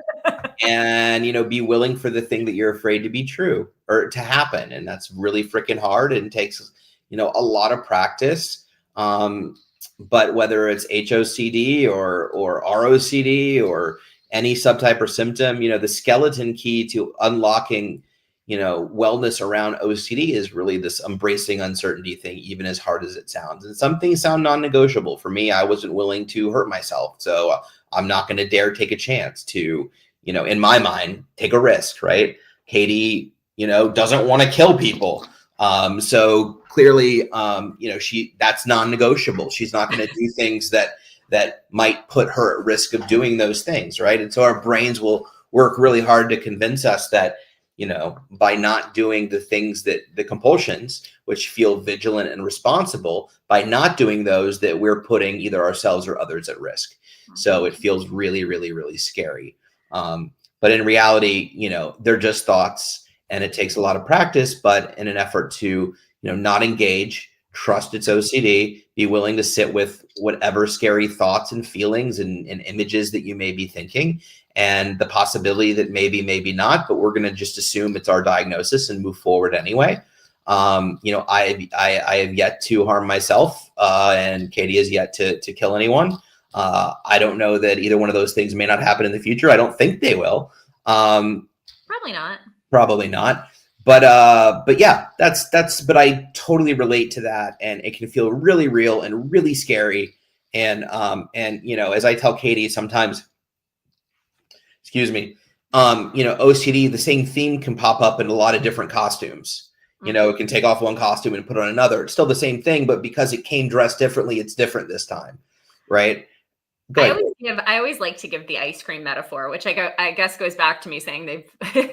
and, be willing for the thing that you're afraid to be true or to happen. And that's really freaking hard and takes, a lot of practice. But whether it's HOCD or ROCD or any subtype or symptom, the skeleton key to unlocking, wellness around OCD is really this embracing uncertainty thing, even as hard as it sounds. And some things sound non-negotiable. For me, I wasn't willing to hurt myself. So I'm not going to dare take a chance to, in my mind, take a risk, right? Katie, doesn't want to kill people. So clearly, that's non-negotiable. She's not going to do things that might put her at risk of doing those things, right? And so our brains will work really hard to convince us that, by not doing the things that the compulsions, which feel vigilant and responsible, by not doing those, that we're putting either ourselves or others at risk. So it feels really, really, really scary. But in reality, they're just thoughts, and it takes a lot of practice, but in an effort to, not engage, trust its OCD, be willing to sit with whatever scary thoughts and feelings and images that you may be thinking, and the possibility that maybe not, but we're going to just assume it's our diagnosis and move forward anyway. I have yet to harm myself, and Katie has yet to kill anyone. I don't know that either one of those things may not happen in the future. I don't think they will. Probably not. But yeah, but I totally relate to that, and it can feel really real and really scary. And as I tell Katie sometimes, OCD, the same theme can pop up in a lot of different costumes. It can take off one costume and put on another. It's still the same thing, but because it came dressed differently, it's different this time, right? I always like to give the ice cream metaphor, which I guess goes back to me saying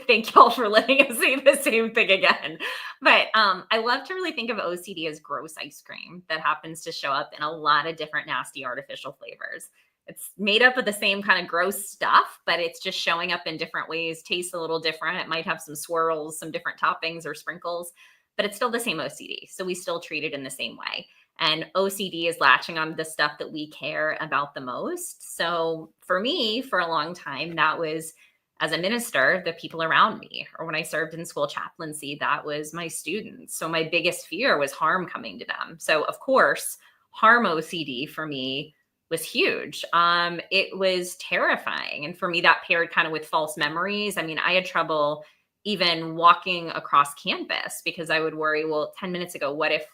thank y'all for letting us say the same thing again. But I love to really think of OCD as gross ice cream that happens to show up in a lot of different nasty artificial flavors. It's made up of the same kind of gross stuff, but it's just showing up in different ways, tastes a little different. It might have some swirls, some different toppings or sprinkles, but it's still the same OCD. So we still treat it in the same way. And OCD is latching on the stuff that we care about the most. So for me, for a long time, that was, as a minister, the people around me, or when I served in school chaplaincy, that was my students. So my biggest fear was harm coming to them. So of course, harm OCD for me was huge. It was terrifying. And for me, that paired kind of with false memories. I mean, I had trouble even walking across campus because I would worry, well, 10 minutes ago, what if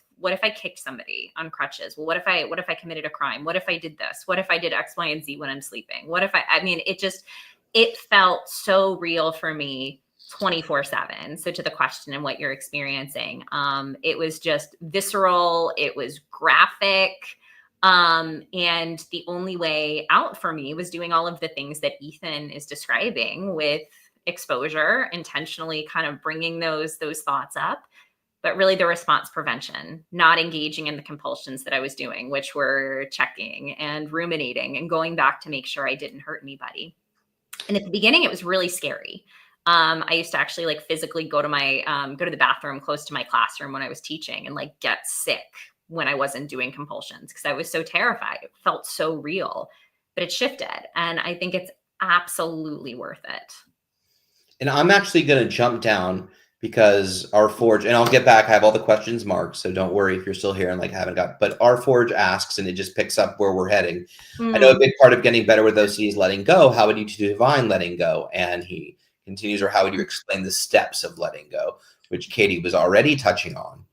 I kicked somebody on crutches? Well, what if I committed a crime? What if I did this? What if I did X, Y, and Z when I'm sleeping? What if I mean, it felt so real for me 24/7. So to the question and what you're experiencing, it was just visceral. It was graphic. And the only way out for me was doing all of the things that Ethan is describing with exposure, intentionally kind of bringing those thoughts up, but really the response prevention, not engaging in the compulsions that I was doing, which were checking and ruminating and going back to make sure I didn't hurt anybody. And at the beginning, it was really scary. I used to actually like physically go to the bathroom close to my classroom when I was teaching and like get sick when I wasn't doing compulsions because I was so terrified. It felt so real, but it shifted. And I think it's absolutely worth it. And I'm actually going to jump down because our Forge, and I'll get back. I have all the questions marked, so don't worry if you're still here and like haven't got. But our Forge asks, and it just picks up where we're heading. I know a big part of getting better with OCD is letting go. How would you define letting go? And he continues, or how would you explain the steps of letting go, which Katie was already touching on,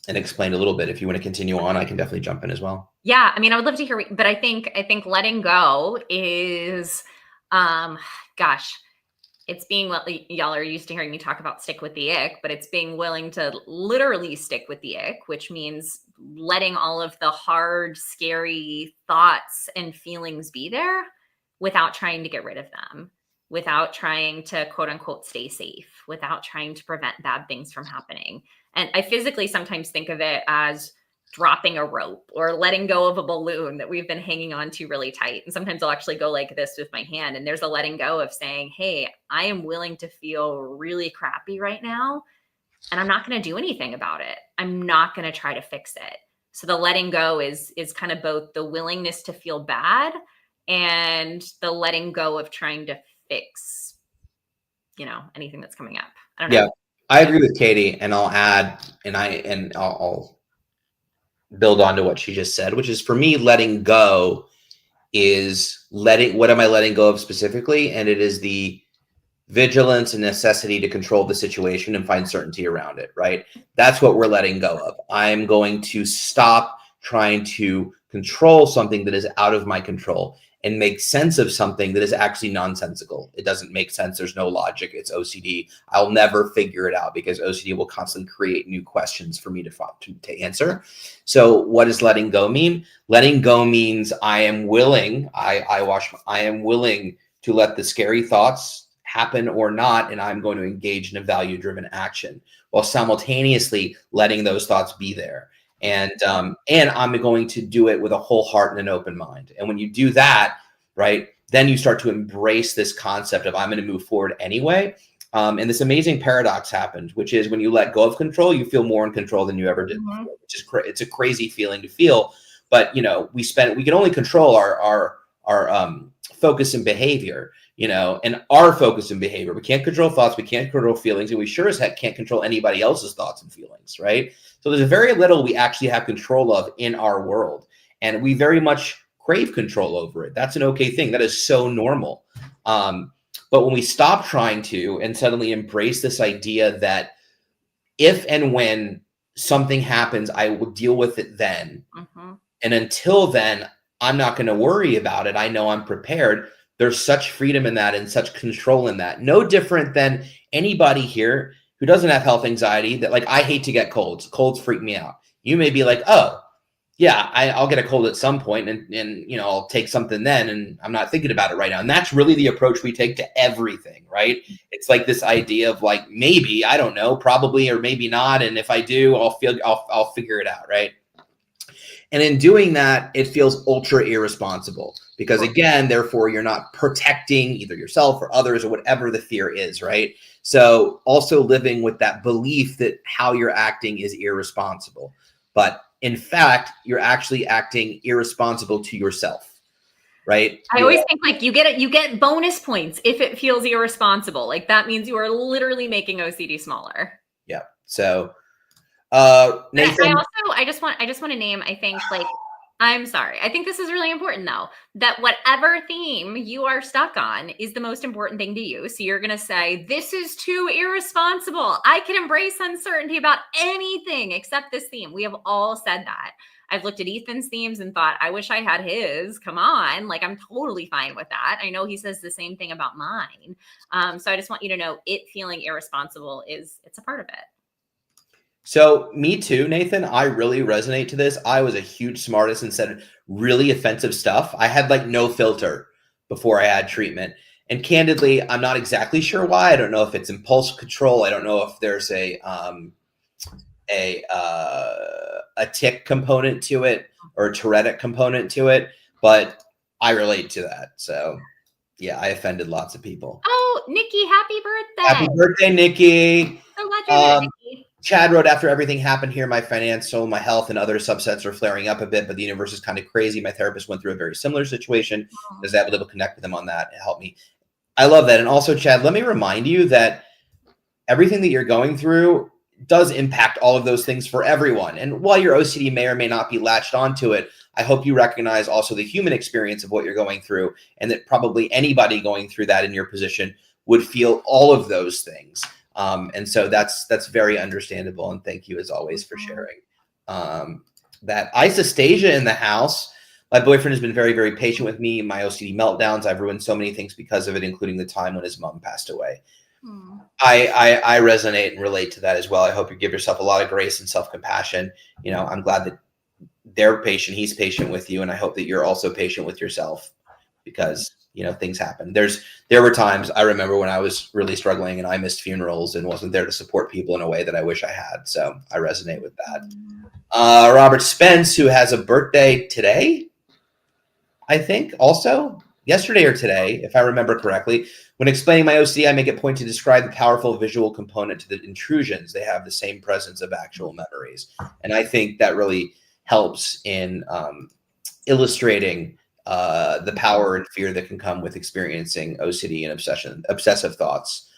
and explained a little bit. If you want to continue on, I can definitely jump in as well. Yeah, I mean, I would love to hear, but I think letting go is, gosh. It's being what y'all are used to hearing me talk about stick with the ick, but it's being willing to literally stick with the ick, which means letting all of the hard, scary thoughts and feelings be there without trying to get rid of them, without trying to quote unquote stay safe, without trying to prevent bad things from happening. And I physically sometimes think of it as dropping a rope or letting go of a balloon that we've been hanging on to really tight. And sometimes I'll actually go like this with my hand. And there's a letting go of saying, hey, I am willing to feel really crappy right now. And I'm not going to do anything about it. I'm not going to try to fix it. So the letting go is kind of both the willingness to feel bad and the letting go of trying to fix, anything that's coming up. I don't know. Yeah, I agree with Katie, and I'll add, and I'll build on to what she just said, which is for me, letting go is what am I letting go of specifically? And it is the vigilance and necessity to control the situation and find certainty around it, right? That's what we're letting go of. I'm going to stop trying to control something that is out of my control and make sense of something that is actually nonsensical. It doesn't make sense. There's no logic. It's OCD. I'll never figure it out because OCD will constantly create new questions for me to answer. So what does letting go mean? Letting go means I am willing, I am willing to let the scary thoughts happen or not, and I'm going to engage in a value-driven action while simultaneously letting those thoughts be there. And I'm going to do it with a whole heart and an open mind. And when you do that, right, then you start to embrace this concept of I'm going to move forward anyway. And this amazing paradox happens, which is when you let go of control, you feel more in control than you ever did before, which is it's a crazy feeling to feel. But we can only control our focus and behavior, and our focus and behavior. We can't control thoughts, we can't control feelings, and we sure as heck can't control anybody else's thoughts and feelings, right? So there's very little we actually have control of in our world, and we very much crave control over it. That's an okay thing. That is so normal. But when we stop trying to and suddenly embrace this idea that if and when something happens, I will deal with it then. Mm-hmm. And until then, I'm not going to worry about it. I know I'm prepared. There's such freedom in that and such control in that. No different than anybody here who doesn't have health anxiety that like, I hate to get colds. Colds freak me out. You may be like, oh, yeah, I'll get a cold at some point and I'll take something then and I'm not thinking about it right now. And that's really the approach we take to everything, right? It's like this idea of like, maybe, I don't know, probably or maybe not. And if I do, I'll figure it out, right? And in doing that, it feels ultra irresponsible because, again, therefore, you're not protecting either yourself or others or whatever the fear is, right? So also living with that belief that how you're acting is irresponsible. But in fact, you're actually acting irresponsible to yourself, right? I always think like you get bonus points if it feels irresponsible. Like that means you are literally making OCD smaller. Yeah. So Nathan, I just want to name, I think, like, I'm sorry. I think this is really important though, that whatever theme you are stuck on is the most important thing to you. So you're going to say, this is too irresponsible. I can embrace uncertainty about anything except this theme. We have all said that. I've looked at Ethan's themes and thought, I wish I had his. Come on. Like, I'm totally fine with that. I know he says the same thing about mine. So I just want you to know it feeling irresponsible it's a part of it. So me too, Nathan. I really resonate to this. I was a huge smartest and said really offensive stuff. I had like no filter before I had treatment. And candidly, I'm not exactly sure why. I don't know if it's impulse control. I don't know if there's a tic component to it or a Tourette component to it, but I relate to that. So yeah, I offended lots of people. Oh, Nikki, happy birthday. Happy birthday, Nikki. So glad you're here, Nikki. Chad wrote, after everything happened here, my financial, my health, and other subsets are flaring up a bit, but the universe is kind of crazy. My therapist went through a very similar situation. I was able to connect with them on that. It helped me. I love that. And also, Chad, let me remind you that everything that you're going through does impact all of those things for everyone. And while your OCD may or may not be latched onto it, I hope you recognize also the human experience of what you're going through, and that probably anybody going through that in your position would feel all of those things. And so that's very understandable. And thank you as always for sharing. That isostasia in the house. My boyfriend has been very, very patient with me. My OCD meltdowns. I've ruined so many things because of it, including the time when his mom passed away. I resonate and relate to that as well. I hope you give yourself a lot of grace and self-compassion. You know, I'm glad that they're patient. He's patient with you. And I hope that you're also patient with yourself because, you know, things happen. There were times I remember when I was really struggling and I missed funerals and wasn't there to support people in a way that I wish I had. So I resonate with that. Robert Spence, who has a birthday today, I think also yesterday or today, if I remember correctly. When explaining my OCD, I make it point to describe the powerful visual component to the intrusions. They have the same presence of actual memories. And I think that really helps in illustrating the power and fear that can come with experiencing OCD and obsessive thoughts.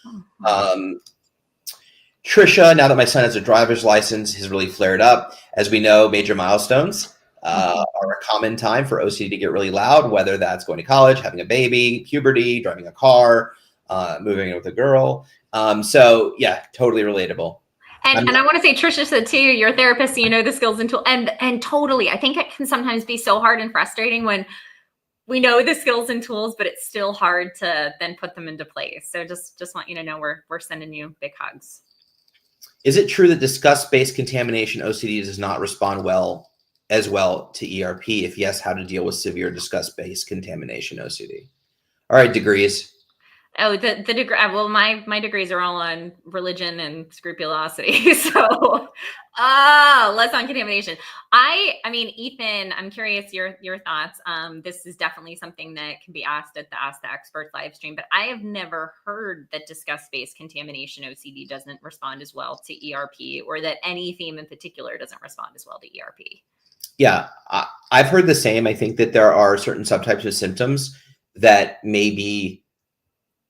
Trisha, now that my son has a driver's license, has really flared up. As we know, major milestones are a common time for OCD to get really loud, whether that's going to college, having a baby, puberty, driving a car, moving in with a girl. So yeah, totally relatable. And I want to say, Trisha said too, you're a therapist, so you know the skills and tools. And totally, I think it can sometimes be so hard and frustrating when we know the skills and tools, but it's still hard to then put them into place. So just want you to know we're sending you big hugs. Is it true that disgust-based contamination OCD does not respond as well to ERP? If yes, how to deal with severe disgust-based contamination OCD? All right, degrees. Oh, the degree. Well, my degrees are all on religion and scrupulosity. So, less on contamination. I mean, Ethan, I'm curious your thoughts. This is definitely something that can be asked at the Ask the Experts live stream, but I have never heard that disgust-based contamination OCD doesn't respond as well to ERP, or that any theme in particular doesn't respond as well to ERP. Yeah, I've heard the same. I think that there are certain subtypes of symptoms that may be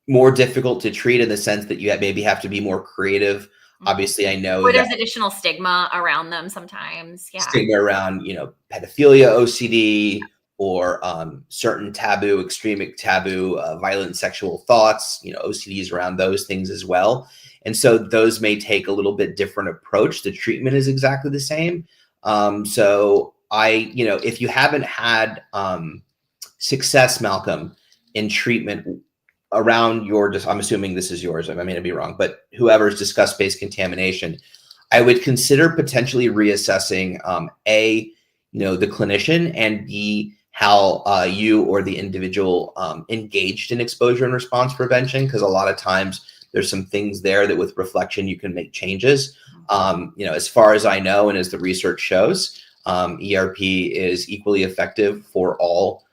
more difficult to treat in the sense that you maybe have to be more creative. Obviously, I know or there's additional stigma around them sometimes. Yeah, stigma around, you know, pedophilia OCD or certain taboo, extreme taboo, violent sexual thoughts, you know, OCDs around those things as well. And so those may take a little bit different approach. The treatment is exactly the same. So you know, if you haven't had success, Malcolm, in treatment around I'm assuming this is yours, I may be wrong, but whoever's disgust-based contamination, I would consider potentially reassessing A, you know, the clinician, and B, how you or the individual engaged in exposure and response prevention, because a lot of times there's some things there that with reflection you can make changes. You know, as far as I know, and as the research shows, ERP is equally effective for all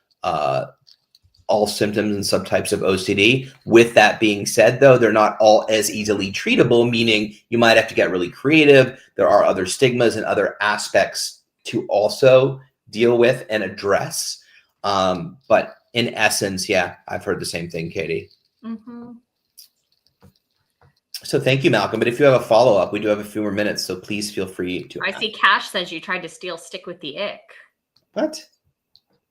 symptoms and subtypes of OCD. With that being said, though, they're not all as easily treatable, meaning you might have to get really creative. There are other stigmas and other aspects to also deal with and address. But in essence, yeah, I've heard the same thing, Katie. Mm-hmm. So thank you, Malcolm. But if you have a follow-up, we do have a few more minutes, so please feel free to. I see Cash says you tried to steal Stick with the Ick. What?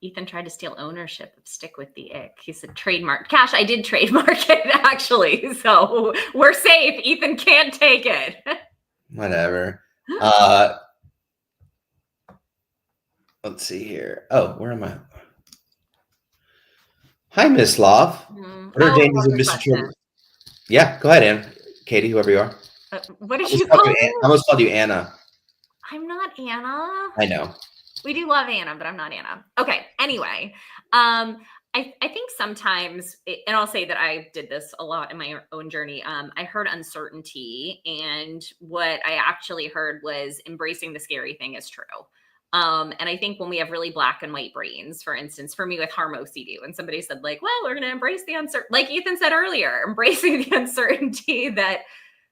Ethan tried to steal ownership of Stick with the Ick. He said trademark. Cash, I did trademark it, actually. So we're safe. Ethan can't take it. Whatever. Let's see here. Oh, where am I? Hi, Miss Love. What are dangers of Mr. Trump? Yeah, go ahead, Ann. Katie, whoever you are. What did you call me? I almost called you Anna. I'm not Anna. I know. We do love Anna, but I'm not Anna. Okay. Anyway, I think sometimes, and I'll say that I did this a lot in my own journey. I heard uncertainty, and what I actually heard was embracing the scary thing is true. And I think when we have really black and white brains, for instance, for me with harm OCD, when somebody said like, well, we're going to embrace the uncertainty, like Ethan said earlier, embracing the uncertainty that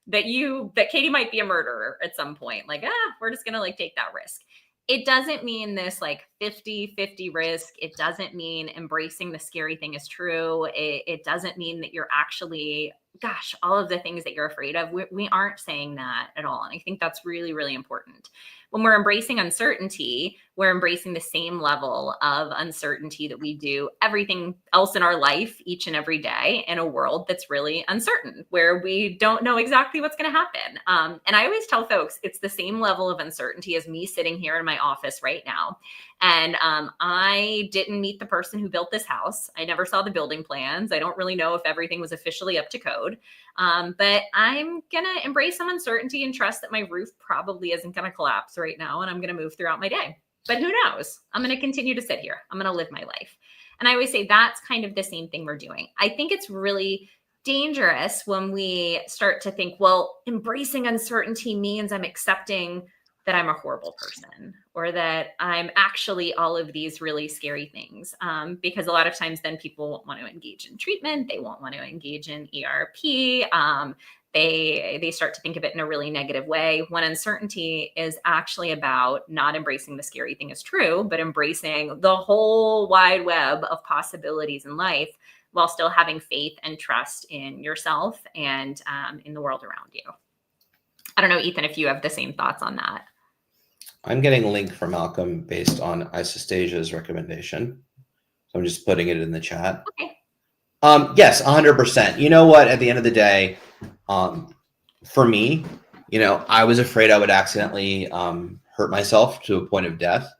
Katie might be a murderer at some point. Like, we're just going to like take that risk. It doesn't mean this like 50-50 risk. It doesn't mean embracing the scary thing is true. It doesn't mean that you're actually, gosh, all of the things that you're afraid of. We aren't saying that at all. And I think that's really, really important. When we're embracing uncertainty, we're embracing the same level of uncertainty that we do everything else in our life each and every day in a world that's really uncertain, where we don't know exactly what's going to happen. And I always tell folks, it's the same level of uncertainty as me sitting here in my office right now. And I didn't meet the person who built this house. I never saw the building plans. I don't really know if everything was officially up to code. But I'm going to embrace some uncertainty and trust that my roof probably isn't going to collapse right now. And I'm going to move throughout my day. But who knows? I'm going to continue to sit here. I'm going to live my life. And I always say that's kind of the same thing we're doing. I think it's really dangerous when we start to think, well, embracing uncertainty means I'm accepting that I'm a horrible person, or that I'm actually all of these really scary things. Because a lot of times then people won't want to engage in treatment. They won't want to engage in ERP. They start to think of it in a really negative way, when uncertainty is actually about not embracing the scary thing as true, but embracing the whole wide web of possibilities in life, while still having faith and trust in yourself and in the world around you. I don't know, Ethan, if you have the same thoughts on that. I'm getting a link from Malcolm based on Isostasia's recommendation. So I'm just putting it in the chat. Okay. Yes, 100%. You know what? At the end of the day, for me, I was afraid I would accidentally hurt myself to a point of death.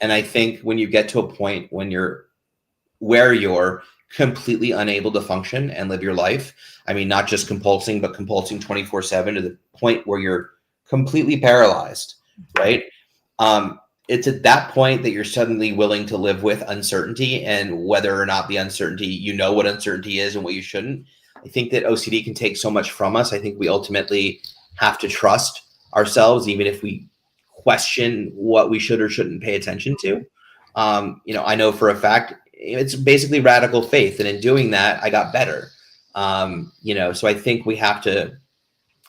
And I think when you get to a point where you're completely unable to function and live your life, I mean, not just compulsing, but compulsing 24/7 to the point where you're completely paralyzed, right? It's at that point that you're suddenly willing to live with uncertainty, and whether or not the uncertainty, what uncertainty is and what you shouldn't. I think that OCD can take so much from us. I think we ultimately have to trust ourselves, even if we question what we should or shouldn't pay attention to. I know for a fact it's basically radical faith, and in doing that, I got better. So I think we have to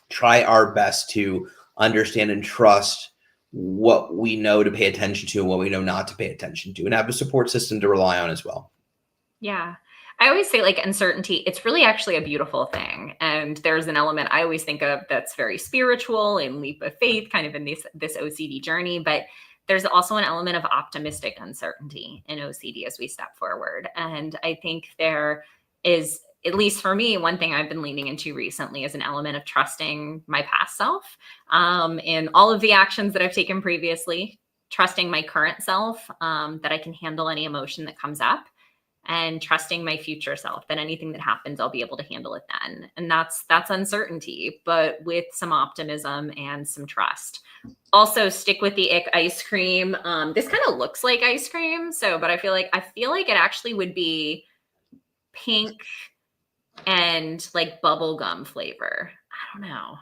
try our best to understand and trust what we know to pay attention to and what we know not to pay attention to, and have a support system to rely on as well. Yeah. I always say like uncertainty, it's really actually a beautiful thing. And there's an element I always think of that's very spiritual and leap of faith kind of in this OCD journey, but there's also an element of optimistic uncertainty in OCD as we step forward. And I think there is, at least for me, one thing I've been leaning into recently is an element of trusting my past self in all of the actions that I've taken previously, trusting my current self, that I can handle any emotion that comes up, and trusting my future self that anything that happens, I'll be able to handle it then. And that's uncertainty, but with some optimism and some trust. Also, Stick with the Ick ice cream. This kind of looks like ice cream. But I feel like it actually would be pink and like bubble gum flavor. I don't know.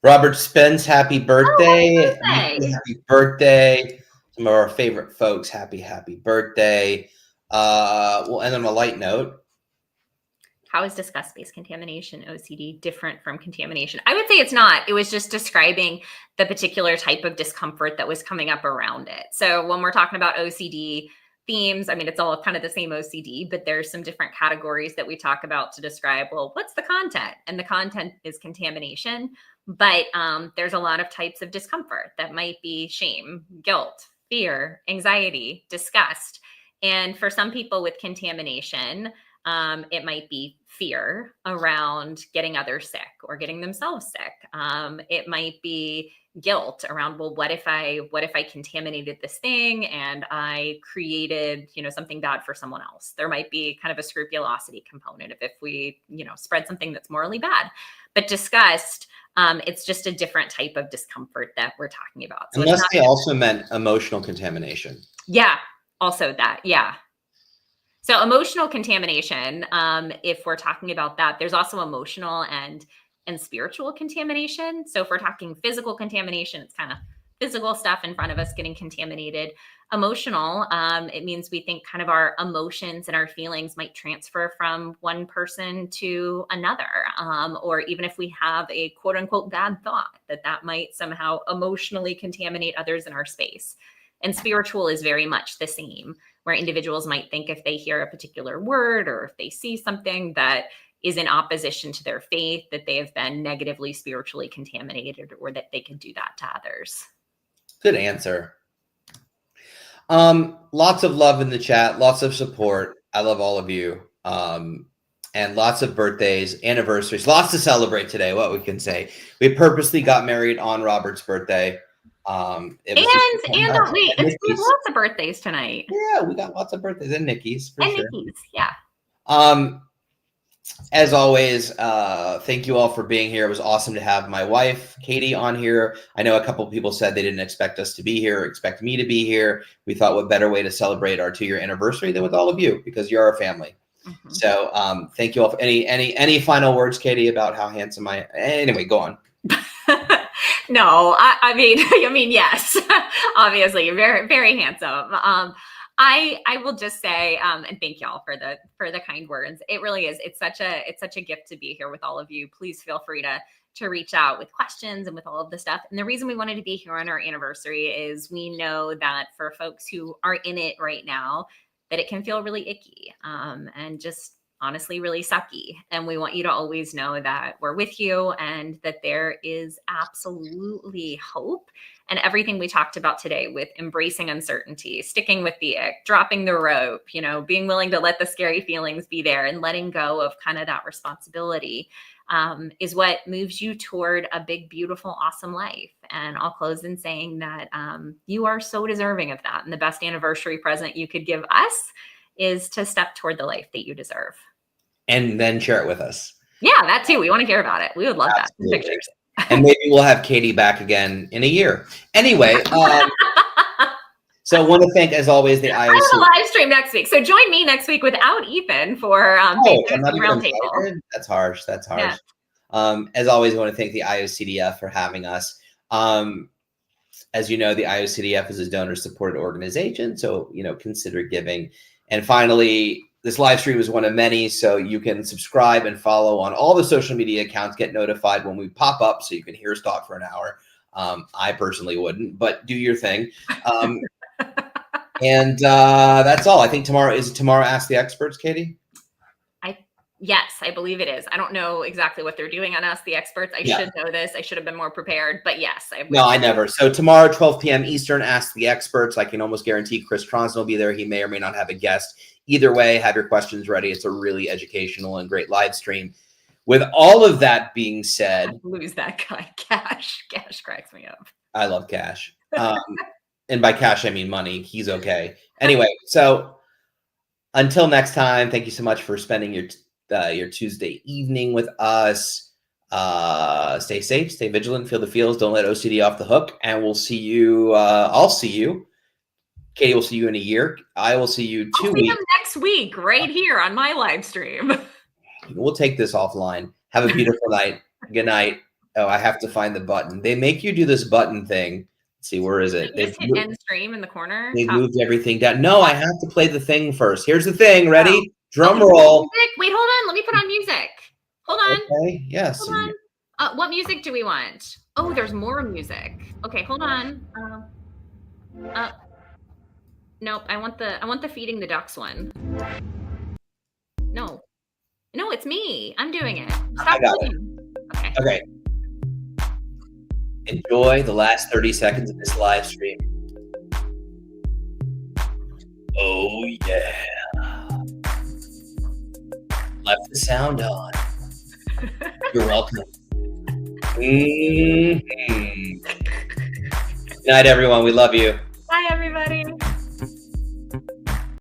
Robert Spence, happy birthday. Happy birthday. Happy birthday. some of our favorite folks, happy birthday. We'll end on a light note. How is disgust-based contamination, OCD, different from contamination? I would say it's not. It was just describing the particular type of discomfort that was coming up around it. So when we're talking about OCD themes, I mean, it's all kind of the same OCD, but there's some different categories that we talk about to describe, well, what's the content? And the content is contamination. But there's a lot of types of discomfort that might be shame, guilt, fear, anxiety, disgust. And for some people with contamination, it might be fear around getting others sick or getting themselves sick. It might be guilt around, well, what if I contaminated this thing and I created, something bad for someone else? There might be kind of a scrupulosity component of if we, spread something that's morally bad. But disgust, it's just a different type of discomfort that we're talking about. So unless they also meant emotional contamination. Yeah, also that. Yeah. So emotional contamination, if we're talking about that, there's also emotional and spiritual contamination. So if we're talking physical contamination, it's kind of physical stuff in front of us getting contaminated. Emotional, it means we think kind of our emotions and our feelings might transfer from one person to another. Or even if we have a quote unquote bad thought, that might somehow emotionally contaminate others in our space. And spiritual is very much the same, where individuals might think if they hear a particular word or if they see something that is in opposition to their faith, that they have been negatively spiritually contaminated or that they could do that to others. Good answer. Lots of love in the chat, lots of support. I love all of you. And lots of birthdays, anniversaries, lots to celebrate today, what we can say. We purposely got married on Robert's birthday. We have lots of birthdays tonight. Yeah, we got lots of birthdays and Nikki's for sure. Nikki's, yeah. As always, thank you all for being here. It was awesome to have my wife, Katie, on here. I know a couple of people said they didn't expect us to be here, or expect me to be here. We thought what better way to celebrate our 2-year anniversary than with all of you, because you're our family. Mm-hmm. So thank you all. For any final words, Katie, about how handsome I am? Anyway, go on. No, I mean, yes, obviously you're very, very handsome. I will just say, and thank y'all for the kind words. It really is. It's such a gift to be here with all of you. Please feel free to reach out with questions and with all of the stuff. And the reason we wanted to be here on our anniversary is we know that for folks who are in it right now, that it can feel really icky, and just honestly really sucky. And we want you to always know that we're with you and that there is absolutely hope. And everything we talked about today with embracing uncertainty, sticking with the ick, dropping the rope, being willing to let the scary feelings be there and letting go of kind of that responsibility, is what moves you toward a big, beautiful, awesome life. And I'll close in saying that you are so deserving of that. And the best anniversary present you could give us is to step toward the life that you deserve. And then share it with us. Yeah, that too. We want to hear about it. We would love Absolutely. That. Pictures. And maybe we'll have Katie back again in a year. Anyway, so I want to thank, as always, the IOC. I have a live stream next week. So join me next week without Ethan for Roundtable. That's harsh. Yeah. As always, I want to thank the IOCDF for having us. As you know, the IOCDF is a donor-supported organization, so consider giving. And finally, this live stream is one of many, so you can subscribe and follow on all the social media accounts, get notified when we pop up so you can hear us talk for an hour. I personally wouldn't, but do your thing. And that's all. I think tomorrow Ask the Experts, Katie? Yes, I believe it is. I don't know exactly what they're doing on Ask the Experts. I should know this. I should have been more prepared, but yes. I never. So tomorrow, 12 p.m. Eastern, Ask the Experts. I can almost guarantee Chris Tronson will be there. He may or may not have a guest. Either way, have your questions ready. It's a really educational and great live stream. With all of that being said, I lose that guy. Cash cracks me up. I love Cash. And by Cash, I mean money. He's okay. Anyway, so until next time, thank you so much for spending your Tuesday evening with us. Stay safe, stay vigilant, feel the feels. Don't let OCD off the hook. And we'll see you. I'll see you. Katie will see you in a year. I will see you 2 weeks. I'll see you next week right here on my live stream. We'll take this offline. Have a beautiful night. Good night. Oh, I have to find the button. They make you do this button thing see, where is it? Just hit end stream in the corner. They've moved everything down. No, I have to play the thing first. Here's the thing. Ready? Drum roll. Music? Wait, hold on. Let me put on music. Hold on. Okay. Yes. Hold on. What music do we want? Oh, there's more music. Okay, hold on. Nope. I want the feeding the ducks one. No, it's me. I'm doing it. Stop I got moving. it. Okay. Enjoy the last 30 seconds of this live stream. Oh yeah. Left the sound on. You're welcome. Good night, everyone. We love you.